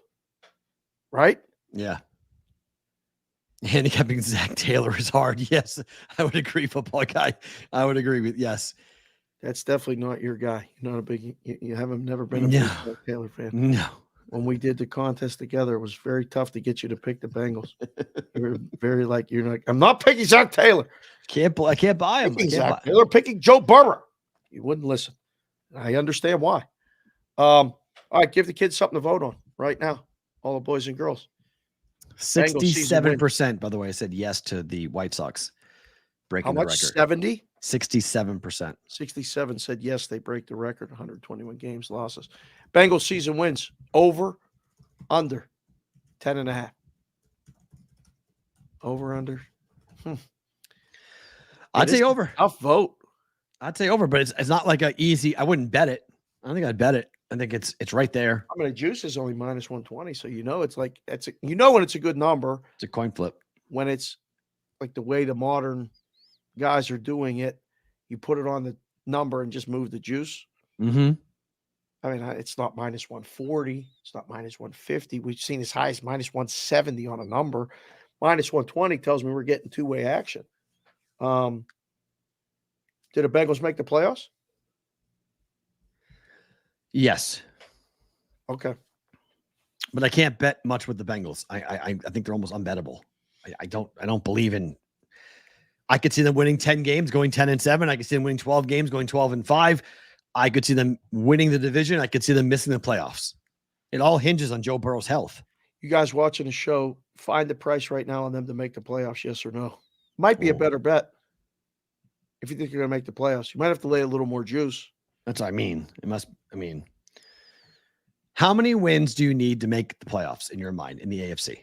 Right? Yeah. Handicapping Zach Taylor is hard. Yes, I would agree, football guy. I would agree with yes. That's definitely not your guy. You're not a big. You haven't never been a big Zach Taylor fan. No. When we did the contest together, it was very tough to get you to pick the Bengals. You were very you're like, I'm not picking Zach Taylor. I can't buy him. Zach Taylor, picking Joe Burrow. You wouldn't listen. I understand why. All right, give the kids something to vote on right now. All the boys and girls. 67%, by the way, said yes to the White Sox breaking the record. 70? 67%. 67 said yes, they break the record. 121 games, losses. Bengals season wins. Over, under, 10.5. Over, under. I'd say over. Tough vote. I'd say over, but it's not like a easy. I wouldn't bet it. I don't think I'd bet it. I think it's right there. I mean, juice is only minus 120, so it's when it's a good number. It's a coin flip. When it's like the way the modern guys are doing it, you put it on the number and just move the juice. Mm-hmm. I mean, it's not minus 140. It's not minus 150. We've seen as high as minus 170 on a number. Minus 120 tells me we're getting two-way action. Did the Bengals make the playoffs? Yes. Okay. But I can't bet much with the Bengals. I think they're almost unbettable. I don't believe in. I could see them winning 10 games, going 10-7. I could see them winning 12 games, going 12-5. I could see them winning the division. I could see them missing the playoffs. It all hinges on Joe Burrow's health. You guys watching the show, find the price right now on them to make the playoffs, yes or no. Might be a better bet if you think you're going to make the playoffs. You might have to lay a little more juice. That's what I mean. How many wins do you need to make the playoffs in your mind in the AFC?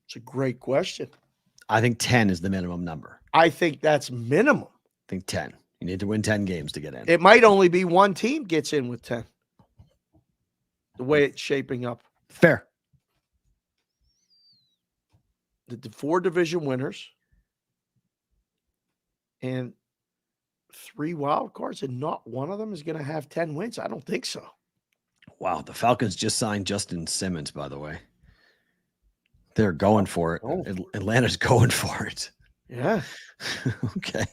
It's a great question. I think 10 is the minimum number. I think that's minimum. I think 10. You need to win 10 games to get in. It might only be one team gets in with 10. The way it's shaping up. Fair. The 4 division winners and 3 wild cards, and not one of them is going to have 10 wins. I don't think so. Wow. The Falcons just signed Justin Simmons, by the way. They're going for it. Oh. Atlanta's going for it. Yeah. Okay.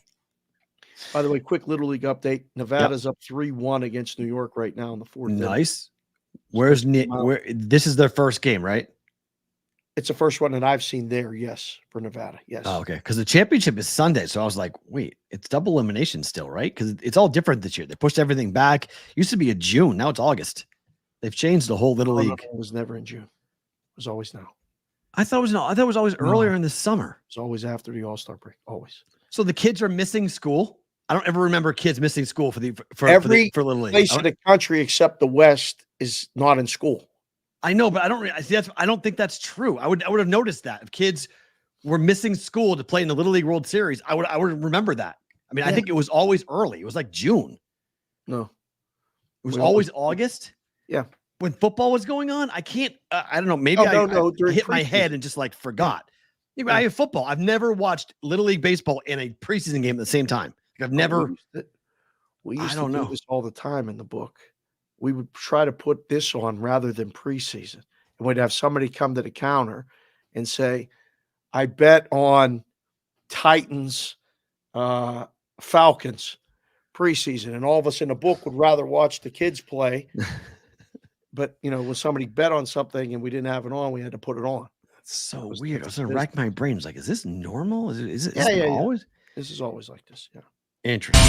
By the way, quick Little League update. Nevada's up 3-1 against New York right now in the 4th. Nice. This is their first game, right? It's the first one that I've seen there, yes, for Nevada. Yes. Oh, okay. Because the championship is Sunday. So I was like, wait, it's double elimination still, right? Because it's all different this year. They pushed everything back. Used to be a June. Now it's August. They've changed the whole Little League. It was never in June. It was always now. I thought it was always earlier in the summer. It's always after the All-Star break. Always. So the kids are missing school. I don't ever remember kids missing school for Little League. Place in the country except the West is not in school. I know, but I don't think that's true. I would have noticed that if kids were missing school to play in the Little League World Series, I would remember that. I mean, I think it was always early. It was like June. No, it was always August. Yeah, when football was going on, I can't. I don't know. Maybe I hit my head and just like forgot. I have football. I've never watched Little League baseball in a preseason game at the same time. I've never. We used to do this all the time in the book. We would try to put this on rather than preseason. And we'd have somebody come to the counter and say, I bet on Titans, Falcons preseason. And all of us in the book would rather watch the kids play. But, when somebody bet on something and we didn't have it on, we had to put it on. That's so weird. I was going to rack my brain. I was like, is this normal? Is it always? Yeah. This is always like this. Yeah. Interesting.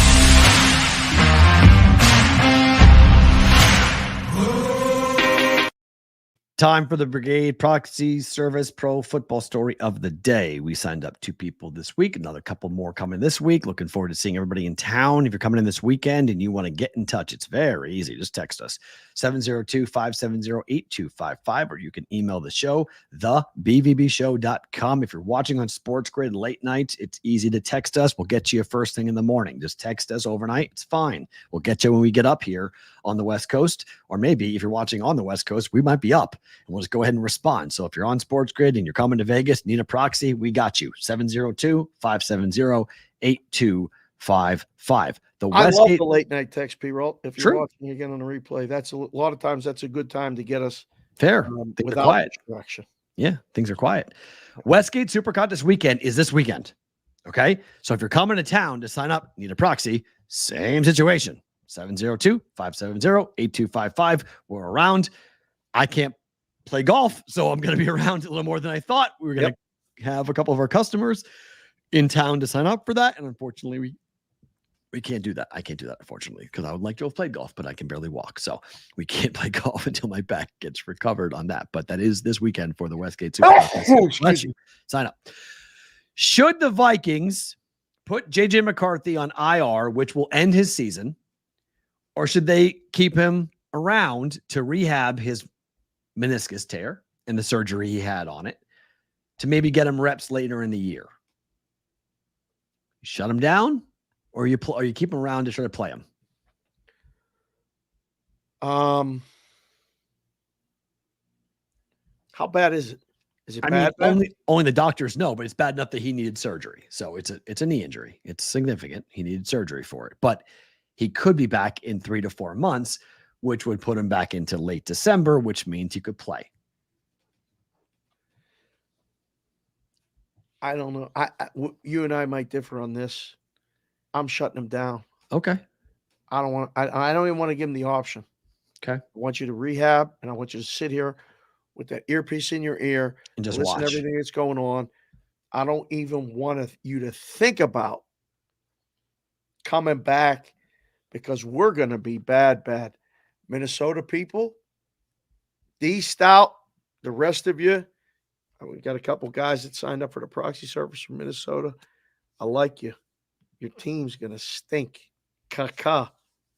Time for the Brigade Proxy Service Pro Football Story of the Day. We signed up 2 people this week, another couple more coming this week. Looking forward to seeing everybody in town. If you're coming in this weekend and you want to get in touch, it's very easy. Just text us 702-570-8255, or you can email the show, thebvbshow.com. If you're watching on Sports Grid late nights, it's easy to text us. We'll get you first thing in the morning. Just text us overnight. It's fine. We'll get you when we get up here on the West Coast, or maybe if you're watching on the West Coast, we might be up and we'll just go ahead and respond. So if you're on Sports Grid and you're coming to Vegas, need a proxy, we got you. 702-570-8255. I love the late night text, P-Roll. If you're watching again on the replay, that's a lot of times that's a good time to get us fair without quiet. Distraction. Yeah, things are quiet. Westgate Super Contest weekend is this weekend. Okay, so if you're coming to town to sign up, need a proxy, same situation. 702-570-8255. We're around. I can't play golf, so I'm going to be around a little more than I thought. We were going to have a couple of our customers in town to sign up for that, and unfortunately, we can't do that. I can't do that, unfortunately, because I would like to have played golf, but I can barely walk, so we can't play golf until my back gets recovered on that. But that is this weekend for the Westgate Super Contest. Bless you. Sign up. Should the Vikings put J.J. McCarthy on IR, which will end his season, or should they keep him around to rehab his meniscus tear and the surgery he had on it to maybe get him reps later in the year? You shut him down, or you keep him around to try to play him? How bad is it? Is it I bad? mean, only the doctors know, but it's bad enough that he needed surgery. So it's a knee injury. It's significant. He needed surgery for it, but he could be back in 3 to 4 months, which would put him back into late December, which means he could play. I don't know. You and I might differ on this. I'm shutting him down. Okay. I don't even want to give him the option. Okay. I want you to rehab, and I want you to sit here with that earpiece in your ear And just listen watch to everything that's going on. I don't even want you to think about coming back because we're going to be bad. Minnesota people, D Stout, the rest of you, we got a couple guys that signed up for the proxy service from Minnesota. I like you. Your team's going to stink. Caca,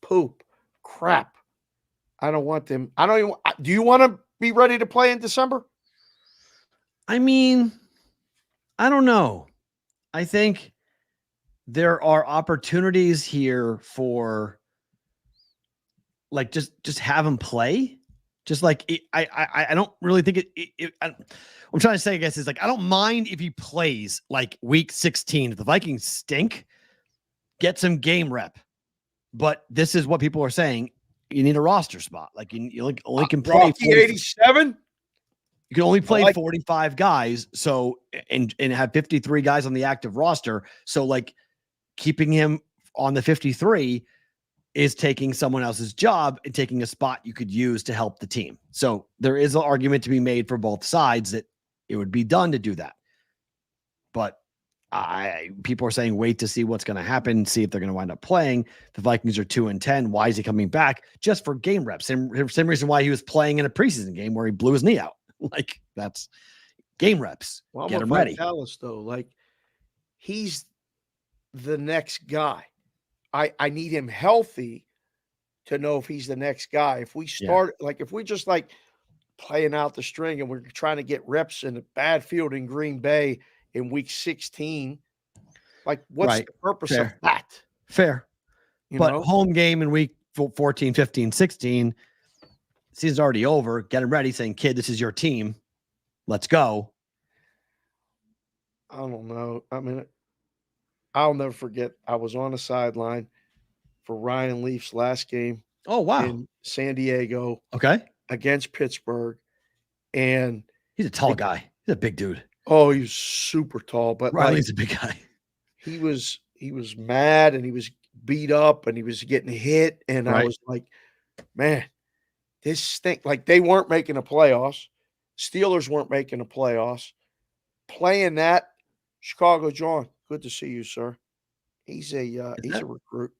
poop, crap. I don't want them. I don't even. Do you want to be ready to play in December? I mean, I don't know. I think there are opportunities here for like just have him play. Just like I don't really think I'm trying to say, I guess, is like I don't mind if he plays like week 16. If the Vikings stink, get some game rep. But this is what people are saying. You need a roster spot. Like you only can play Rocky 87. You can only play 45 guys. So and have 53 guys on the active roster. So like keeping him on the 53 is taking someone else's job and taking a spot you could use to help the team. So there is an argument to be made for both sides that it would be done to do that. But people are saying wait to see what's going to happen, see if they're going to wind up playing. The Vikings are 2-10. Why is he coming back? Just for game reps. Same reason why he was playing in a preseason game where he blew his knee out. Like that's game reps. Well, get him ready. Dallas, though, like he's the next guy. I need him healthy to know if he's the next guy. If we start if we just like playing out the string and we're trying to get reps in a bad field in Green Bay in week 16, like what's the purpose of that? Fair. You but know? Home game in week 14, 15, 16, season's already over. Get him ready saying, kid, this is your team. Let's go. I don't know. I mean, I'll never forget. I was on the sideline for Ryan Leaf's last game. Oh, wow. In San Diego. Okay. Against Pittsburgh. And he's a tall guy. He's a big dude. Oh, he's super tall. But Riley's a big guy. He was mad and he was beat up and he was getting hit. And I was like, man, this stink. Like they weren't making the playoffs. Steelers weren't making the playoffs. Playing that, Chicago John, good to see you, sir. He's a recruit.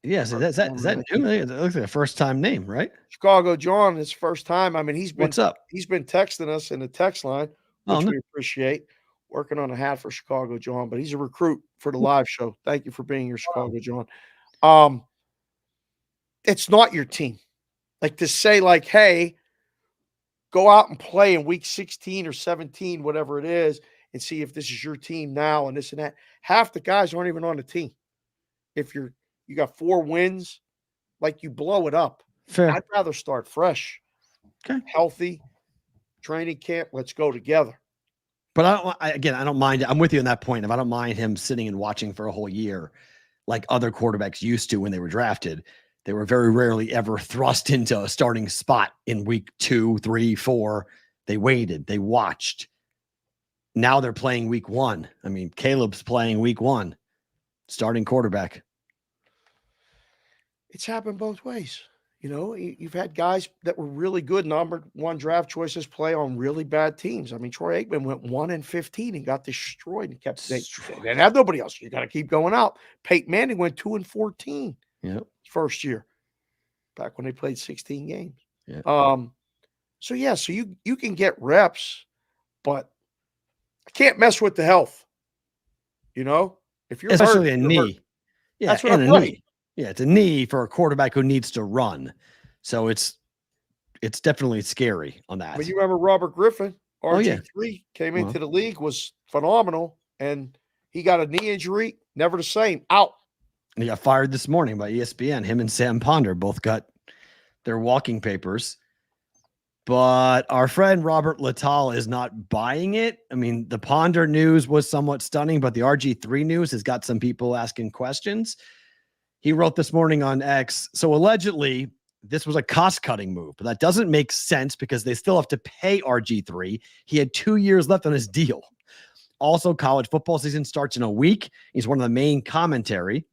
Yes, is that new? It looks like a first-time name, right? Chicago John, his first time. I mean, what's up? He's been texting us in the text line, which we appreciate. Working on a hat for Chicago John, but he's a recruit for the live show. Thank you for being here, Chicago John. It's not your team. Like to say, like, hey, go out and play in week 16 or 17, whatever it is, and see if this is your team now and this and that. Half the guys aren't even on the team. If you got 4 wins, like you blow it up. Fair. I'd rather start fresh, healthy, training camp. Let's go together. But I don't mind. I'm with you on that point. If I don't mind him sitting and watching for a whole year, like other quarterbacks used to when they were drafted, they were very rarely ever thrust into a starting spot in week 2, 3, 4. They waited. They watched. Now they're playing week 1. I mean, Caleb's playing week 1, starting quarterback. It's happened both ways. You know, you've had guys that were really good number 1 draft choices play on really bad teams. I mean, Troy Aikman went 1-15 and got destroyed and kept they didn't have nobody else. You got to keep going out. Peyton Manning went 2-14. Yep. First year, back when they played 16 games. Yeah. So you can get reps, but I can't mess with the health. You know, if you're especially hurt, a knee. hurt. Yeah, that's what I'm knee. Yeah, it's a knee for a quarterback who needs to run. So it's definitely scary on that. But you remember Robert Griffin, RG3, came into the league, was phenomenal, and he got a knee injury, never the same, out. And he got fired this morning by ESPN. Him and Sam Ponder both got their walking papers. But our friend Robert Lital is not buying it. I mean, the Ponder news was somewhat stunning, but the RG3 news has got some people asking questions. He wrote this morning on X. So allegedly, this was a cost-cutting move, but that doesn't make sense because they still have to pay RG3. He had 2 years left on his deal. Also, college football season starts in a week. He's one of the main commentary.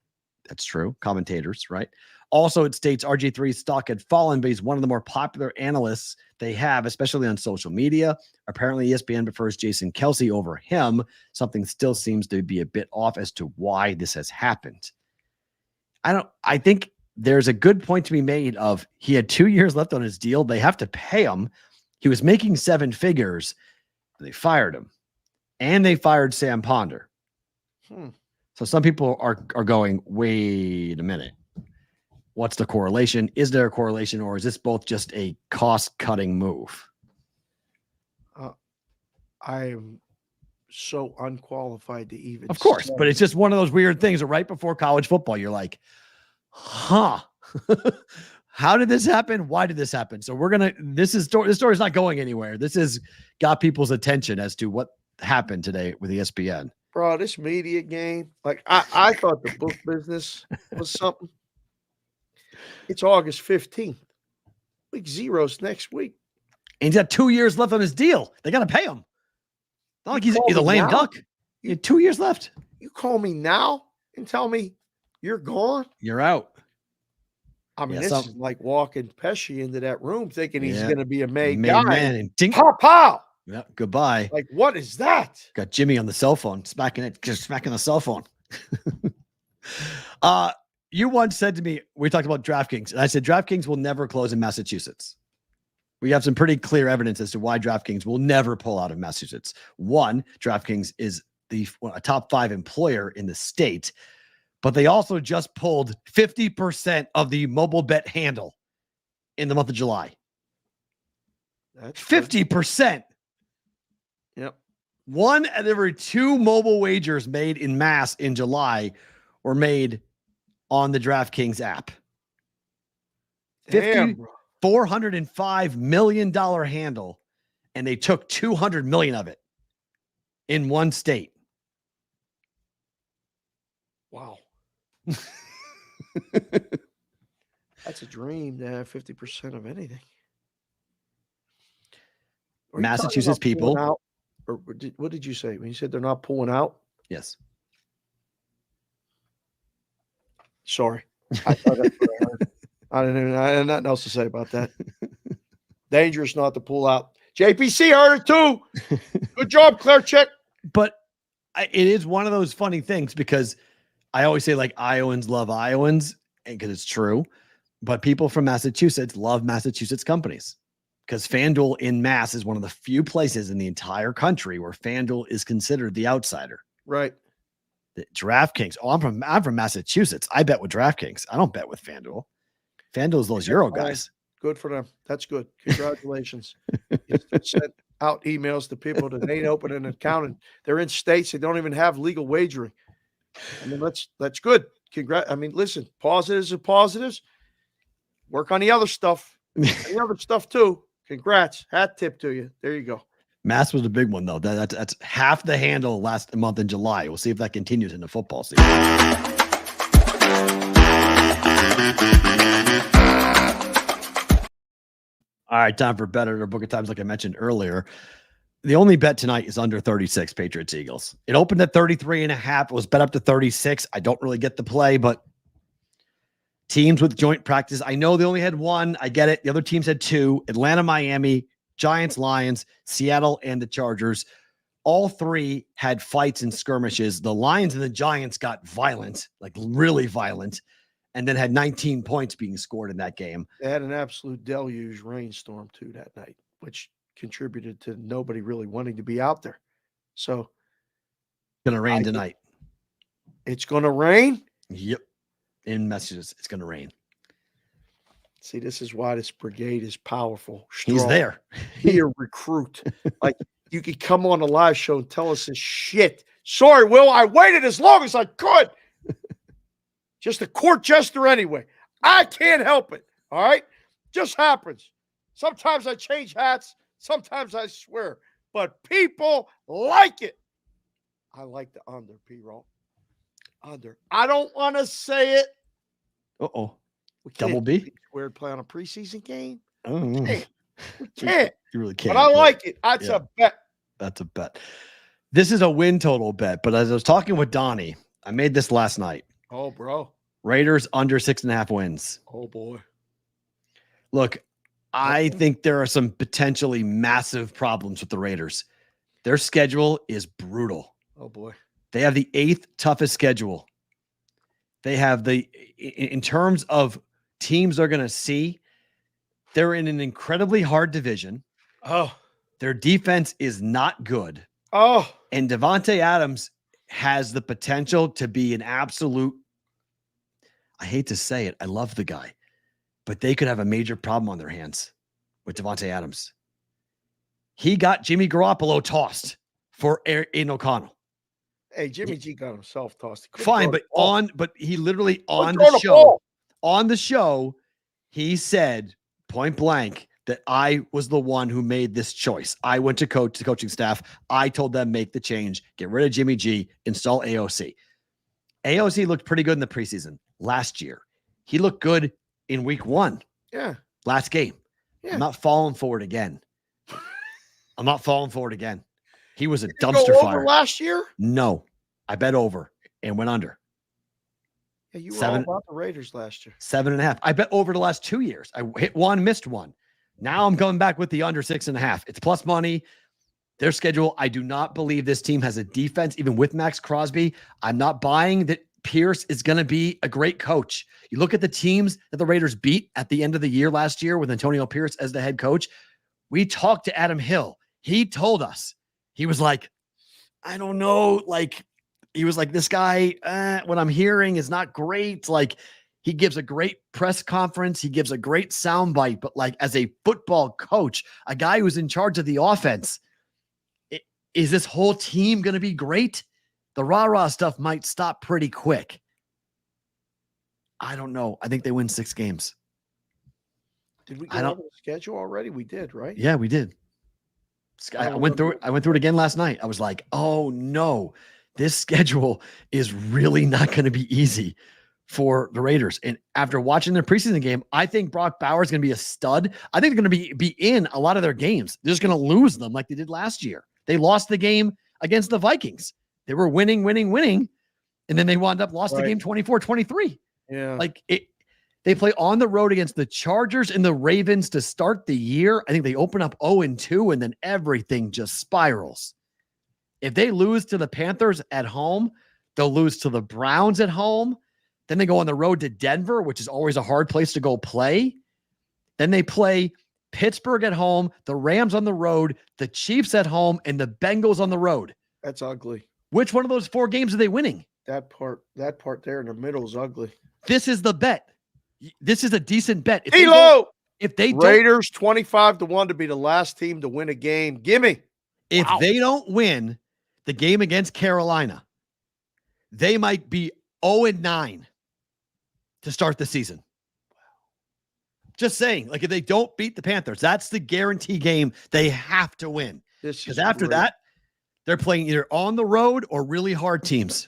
That's true. Commentators, right? Also, it states RG3's stock had fallen, but he's one of the more popular analysts they have, especially on social media. Apparently, ESPN prefers Jason Kelsey over him. Something still seems to be a bit off as to why this has happened. I think there's a good point to be made of he had 2 years left on his deal. They have to pay him. He was making 7 figures. They fired him. And they fired Sam Ponder. So some people are going, wait a minute. What's the correlation? Is there a correlation, or is this both just a cost-cutting move? I am so unqualified to even. Of course, but it's just one of those weird things that right before college football, you're like, huh, how did this happen? Why did this happen? So this story's not going anywhere. This has got people's attention as to what happened today with ESPN. Bro, this media game, like I thought the book business was something. It's August 15th. Week 0's next week. And he's got 2 years left on his deal. They got to pay him. Not like he's a lame duck. He had 2 years left. You call me now and tell me you're gone? You're out. I mean, this is like walking Pesci into that room thinking he's going to be a main guy. Man and ding. Pow, pow. Yeah, goodbye. Like, what is that? Got Jimmy on the cell phone, smacking the cell phone. You once said to me, we talked about DraftKings, and I said DraftKings will never close in Massachusetts. We have some pretty clear evidence as to why DraftKings will never pull out of Massachusetts. One, DraftKings is a top 5 employer in the state, but they also just pulled 50% of the mobile bet handle in the month of July. That's 50%. Yep. 1 out of every 2 mobile wagers made in Mass in July were made on the DraftKings app. $405 million handle, and they took 200 million of it in one state. Wow. That's a dream to have 50% of anything. Massachusetts people. Out, or what did you say when you said they're not pulling out? Yes. Sorry. I thought that's what I heard. I had nothing else to say about that. Dangerous not to pull out. JPC heard it too. Good job, Claire Chick. But it is one of those funny things because I always say like Iowans love Iowans, and because it's true. But people from Massachusetts love Massachusetts companies because FanDuel in Mass is one of the few places in the entire country where FanDuel is considered the outsider. Right. The DraftKings. Oh, I'm from Massachusetts. I bet with DraftKings. I don't bet with FanDuel. FanDuel's those Euro guys. Good for them. That's good. Congratulations. Sent out emails to people that ain't opening an account and they're in states that don't even have legal wagering. I mean, that's good. I mean, listen, positives are positives. Work on the other stuff. The other stuff too. Congrats. Hat tip to you. There you go. Mass was a big one, though. That's half the handle last month in July. We'll see if that continues in the football season. All right, time for bet or book of times, like I mentioned earlier. The only bet tonight is under 36, Patriots Eagles. It opened at 33.5. It was bet up to 36. I don't really get the play, but teams with joint practice. I know they only had 1. I get it. The other teams had 2. Atlanta, Miami, Giants, Lions, Seattle, and the Chargers. All 3 had fights and skirmishes. The Lions and the Giants got violent, like really violent, and then had 19 points being scored in that game. They had an absolute deluge rainstorm, too, that night, which contributed to nobody really wanting to be out there. So, going to rain tonight. It's going to rain? Yep. In Massachusetts, it's going to rain. See, this is why this brigade is powerful. Strong. He's there. Be a recruit. Like, you could come on a live show and tell us this shit. Sorry, Will, I waited as long as I could. Just a court jester anyway. I can't help it. All right? Just happens. Sometimes I change hats. Sometimes I swear. But people like it. I like the under, P-Roll. Under. I don't want to say it. Uh-oh. We Double can't B? We're playing a preseason game. Oh, We can't. you really can't. But I like it. That's a bet. That's a bet. This is a win total bet. But as I was talking with Donnie, I made this last night. Oh, bro. Raiders under 6.5 wins. Oh, boy. Look, I think there are some potentially massive problems with the Raiders. Their schedule is brutal. Oh, boy. They have the 8th toughest schedule. They have in terms of teams they're going to see, they're in an incredibly hard division. Oh. Their defense is not good. Oh. And Devontae Adams has the potential to be an absolute, I hate to say it, I love the guy, but they could have a major problem on their hands with Devontae Adams. He got Jimmy Garoppolo tossed for Aiden O'Connell. Hey, Jimmy G got himself tossed. Fine, but he literally on the show, he said point blank that I was the one who made this choice. I went to the coaching staff. I told them make the change, get rid of Jimmy G, install AOC. AOC looked pretty good in the preseason last year. He looked good in week 1. Yeah. Last game. Yeah. I'm not falling for it again. He was a dumpster fire last year. No, I bet over and went under. Yeah, you were all about the Raiders last year. 7.5. I bet over the last 2 years. I hit one, missed one. Now I'm going back with the under 6.5. It's plus money. Their schedule. I do not believe this team has a defense, even with Max Crosby. I'm not buying that Pierce is going to be a great coach. You look at the teams that the Raiders beat at the end of the year last year with Antonio Pierce as the head coach. We talked to Adam Hill. He told us, he was like, I don't know. Like, he was like, this guy, what I'm hearing is not great. Like, he gives a great press conference. He gives a great soundbite, but like as a football coach, a guy who's in charge of the offense, is this whole team going to be great? The rah-rah stuff might stop pretty quick. I don't know. I think they win 6 games. Did we go over the schedule already? We did, right? Yeah, we did. I went through it again last night. I was like, oh no, this schedule is really not going to be easy for the Raiders. And after watching their preseason game, I think Brock Bowers is going to be a stud. I think they're going to be in a lot of their games. They're just going to lose them like they did last year. They lost the game against the Vikings. They were winning. And then they wound up lost the game 24-23. Yeah. Like they play on the road against the Chargers and the Ravens to start the year. I think they open up 0-2 and then everything just spirals. If they lose to the Panthers at home, they'll lose to the Browns at home. Then they go on the road to Denver, which is always a hard place to go play. Then they play Pittsburgh at home, the Rams on the road, the Chiefs at home, and the Bengals on the road. That's ugly. Which one of those 4 games are they winning? That part there in the middle is ugly. This is the bet. This is a decent bet. If they Raiders 25-1 to be the last team to win a game. Gimme. If they don't win the game against Carolina, they might be 0-9 to start the season. Just saying, like if they don't beat the Panthers, that's the guarantee game they have to win. Because after that, they're playing either on the road or really hard teams.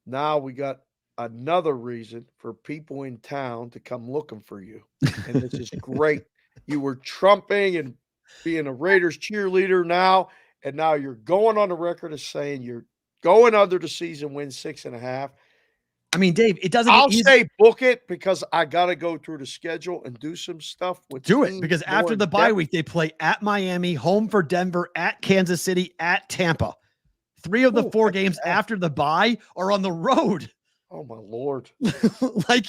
Now we got another reason for people in town to come looking for you. And this is great. You were trumping and being a Raiders cheerleader now, and now you're going on the record as saying you're going under the season win 6.5. I mean, Dave, it doesn't. I'll say book it because I got to go through the schedule and do some stuff with. Do it because after the bye week, they play at Miami, home for Denver, at Kansas City, at Tampa. 3 of the 4 games after the bye are on the road. Oh my Lord! like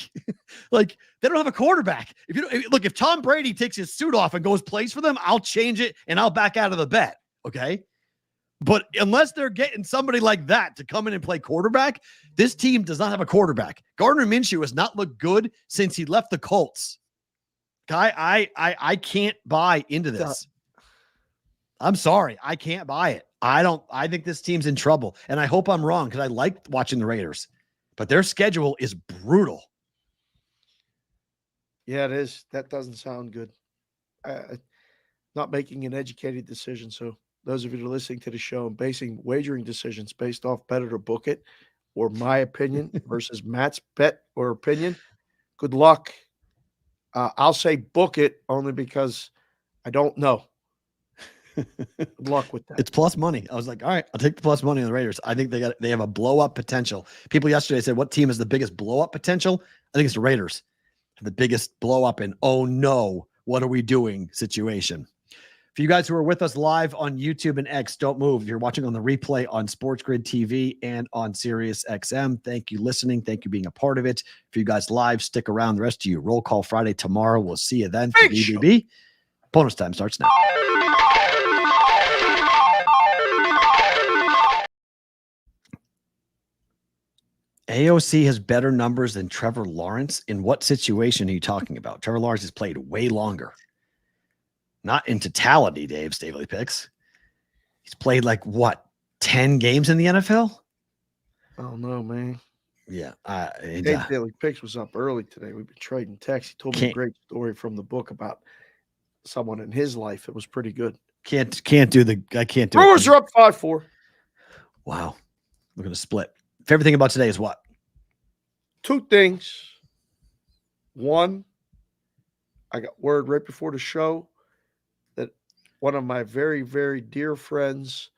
they don't have a quarterback. If Tom Brady takes his suit off and plays for them, I'll change it and I'll back out of the bet. Okay. But unless they're getting somebody like that to come in and play quarterback, this team does not have a quarterback. Gardner Minshew has not looked good since he left the Colts. I can't buy into this. I'm sorry. I can't buy it. I think this team's in trouble. And I hope I'm wrong because I like watching the Raiders. But their schedule is brutal. Yeah, it is. That doesn't sound good. not making an educated decision. So those of you that are listening to the show and basing wagering decisions based off bet it or book it, or my opinion versus Matt's bet or opinion, good luck. I'll say book it only because I don't know. Good luck with that. It's plus money. I was like, all right, I'll take the plus money on the Raiders. I think they have a blow up potential. People yesterday said, what team has the biggest blow up potential? I think it's the Raiders. The biggest blow up in, oh no, what are we doing situation. For you guys who are with us live on YouTube and X, don't move. If you're watching on the replay on Sports Grid TV and on Sirius XM, thank you listening. Thank you being a part of it. For you guys live, stick around. The rest of you, Roll Call Friday tomorrow. We'll see you then for BBB. Bonus time starts now. AOC has better numbers than Trevor Lawrence. In what situation are you talking about? Trevor Lawrence has played way longer. Not in totality, Dave's Daily Picks. He's played like, what, 10 games in the NFL? Oh, no, man. Yeah. Dave's Daily Picks was up early today. We've been trading texts. He told me a great story from the book about someone in his life. It was pretty good. I can't do Brewers are up 5-4. Wow. We're going to split. Favorite thing about today is what? Two things. One, I got word right before the show that one of my very, very dear friends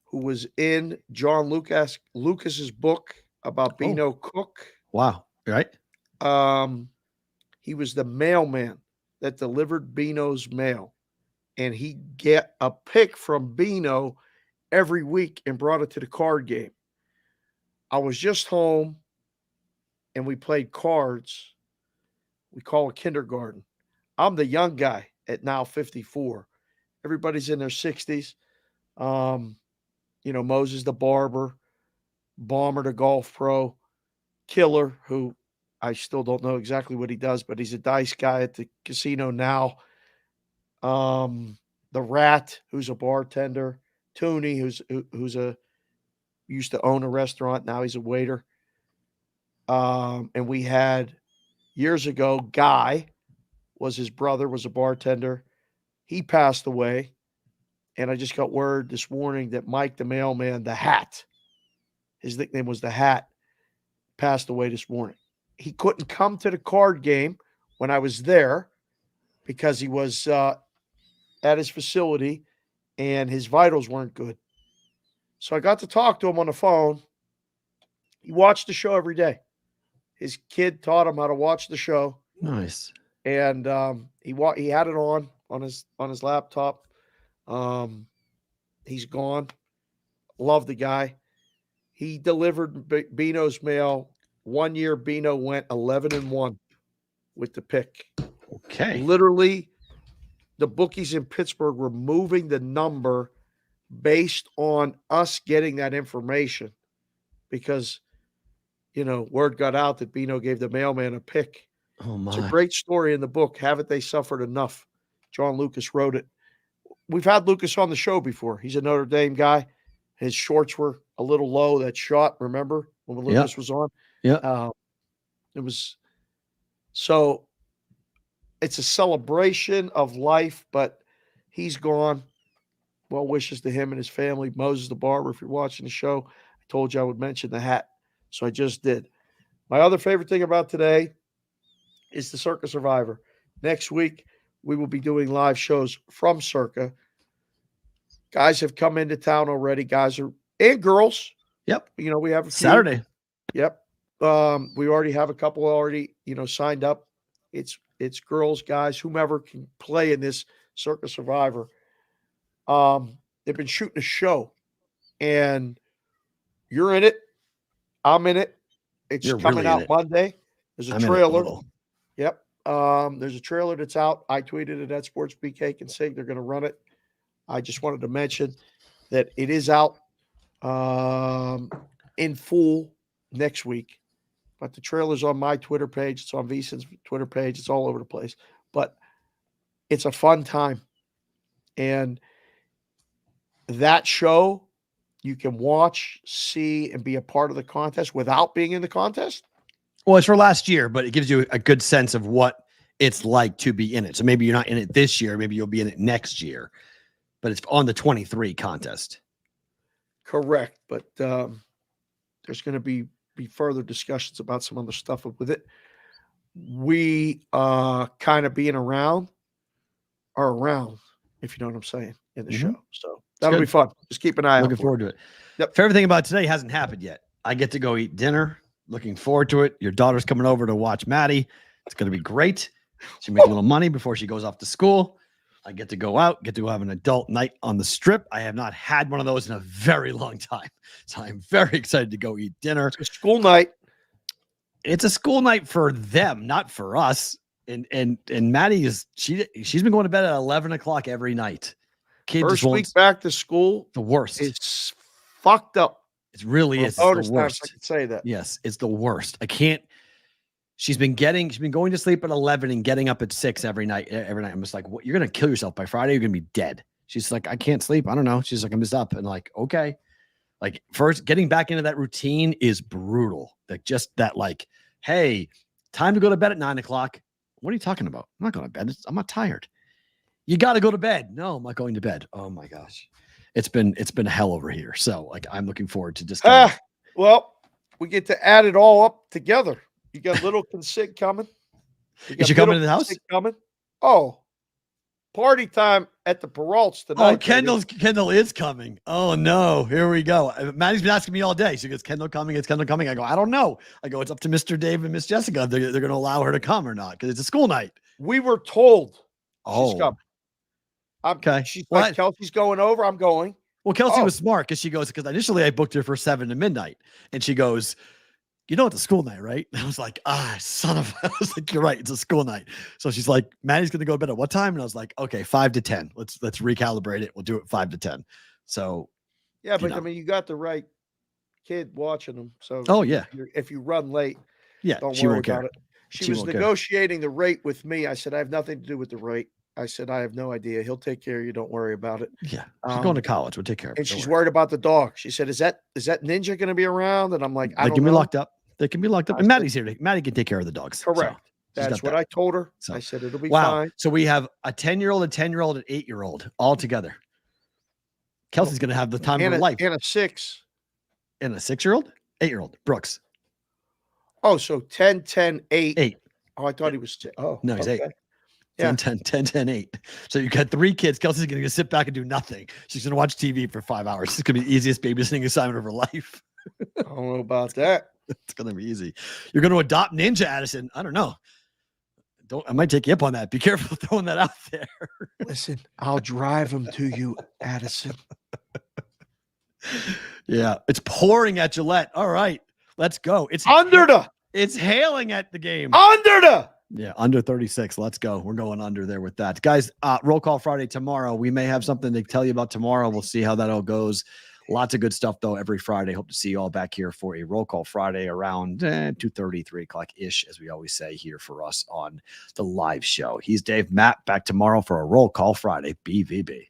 who was in John Lucas's book about Beano Cook. Wow. Right? He was the mailman that delivered Beano's mail. And he get a pick from Beano every week and brought it to the card game. I was just home and we played cards. We call it kindergarten. I'm the young guy at now 54. Everybody's in their 60s. Moses the barber, Bomber the golf pro, Killer, who I still don't know exactly what he does, but he's a dice guy at the casino now. The Rat, who's a bartender, Tooney, who's used to own a restaurant. Now he's a waiter. And we had years ago, Guy his brother was a bartender. He passed away. And I just got word this morning that Mike, the mailman, the Hat, his nickname was the Hat, passed away this morning. He couldn't come to the card game when I was there because he was at his facility and his vitals weren't good. So I got to talk to him on the phone. He watched the show every day. His kid taught him how to watch the show. Nice. And he had it on his laptop. He's gone. Love the guy. He delivered Beano's mail. 1 year, Beano went 11-1 with the pick. Okay. Literally, the bookies in Pittsburgh were moving the number based on us getting that information because, word got out that Beano gave the mailman a pick. Oh, my. It's a great story in the book. Haven't they suffered enough? John Lucas wrote it. We've had Lucas on the show before. He's a Notre Dame guy. His shorts were a little low. That shot, remember when Lucas was on? Yeah. It was so. It's a celebration of life, but he's gone. Well wishes to him and his family. Moses the barber, if you're watching the show, I told you I would mention the Hat, so I just did. My other favorite thing about today is the Circa Survivor. Next week, we will be doing live shows from Circa. Guys have come into town already. And girls. Yep. We have a few. Saturday. Yep. We already have a couple already, signed up. It's girls, guys, whomever can play in this Circa Survivor. They've been shooting a show, and you're in it. I'm in it. It's coming out Monday. There's a trailer. Yep. There's a trailer that's out. I tweeted it at Sports BK and Sig. They're going to run it. I just wanted to mention that it is out in full next week. But the trailer's on my Twitter page. It's on VSiN's Twitter page. It's all over the place. But it's a fun time. And that show you can watch, see, and be a part of the contest without being in the contest. Well, it's for last year, but it gives you a good sense of what it's like to be in it. So maybe you're not in it this year. Maybe you'll be in it next year. But it's on the 23 contest. Correct. But there's going to be further discussions about some other stuff with it. We kind of being around are around, if you know what I'm saying, in the show. So that'll be fun. Just keep an eye out. Looking forward to it. Yep. Favorite thing about today hasn't happened yet. I get to go eat dinner. Looking forward to it. Your daughter's coming over to watch Maddie. It's going to be great. She makes a little money before she goes off to school. I get to go out, get to have an adult night on the strip. I have not had one of those in a very long time. So I'm very excited to go eat dinner. It's a school night. It's a school night for them, not for us. And Maddie she's been going to bed at 11 o'clock every night. First week back to school. The worst. It's fucked up. It really is. It's the worst. I can say that. Yes, it's the worst. I can't. She's been going to sleep at 11 and getting up at 6 every night. I'm just like, what? You're going to kill yourself by Friday. You're going to be dead. She's like, I can't sleep. I don't know. She's like, I'm just up. And like, okay. Like first getting back into that routine is brutal. Like just that, like, hey, time to go to bed at 9 o'clock. What are you talking about? I'm not going to bed. I'm not tired. You got to go to bed. No, I'm not going to bed. Oh my gosh. It's been hell over here. So like, I'm looking forward to just. Well, we get to add it all up together. You got little Consig coming. Is she coming to the house? Coming. Oh, party time at the Peralts tonight. Oh, Kendall is coming. Oh no, here we go. Maddie's been asking me all day. She goes, Kendall coming? Is Kendall coming? I go, I don't know. I go, it's up to Mr. Dave and Miss Jessica. They're going to allow her to come or not because it's a school night. We were told she's coming. Okay. She's like, Kelsey's going over. I'm going. Well, Kelsey was smart because initially I booked her for 7 to midnight, and she goes, you know, it's a school night, right? And I was like, son of, I was like, you're right. It's a school night. So she's like, Maddie's going to go to bed at what time? And I was like, okay, 5 to 10. Let's recalibrate it. We'll do it 5 to 10. So, yeah, but I mean, you got the right kid watching them. So, if you run late, don't worry about it. She was negotiating the rate with me. I said, I have nothing to do with the rate. I said, I have no idea. He'll take care of you. Don't worry about it. Yeah. She's going to college. We'll take care of it. And she's worried about the dog. She said, is that Ninja going to be around? And I'm like, I don't know. They can be locked up. They can be locked up. And Maddie's here. Maddie can take care of the dogs. Correct. So that's what I told her. So I said, it'll be fine. So we have a 10-year-old, a 10-year-old, an 8-year-old all together. Kelsey's going to have the time of her life. And a 6. And a 6-year-old? 8-year-old. Brooks. Oh, so 10, 10, 8. 8. Oh, I thought he was 10. Oh, no, he's 8. 10, 10, 10, 10, 8. So you got 3 kids. Kelsey's going to sit back and do nothing. She's going to watch TV for 5 hours. It's going to be the easiest babysitting assignment of her life. I don't know about that. It's going to be easy. You're going to adopt Ninja, Addison. I don't know. I might take you up on that. Be careful throwing that out there. Listen, I'll drive him to you, Addison. Yeah. It's pouring at Gillette. All right. Let's go. It's hailing at the game. Yeah, under 36. Let's go. We're going under there with that. Guys, Roll Call Friday tomorrow. We may have something to tell you about tomorrow. We'll see how that all goes. Lots of good stuff, though, every Friday. Hope to see you all back here for a Roll Call Friday around 2:30, 3 o'clock-ish, as we always say here for us on the live show. He's Dave. Matt, back tomorrow for a Roll Call Friday. BVB.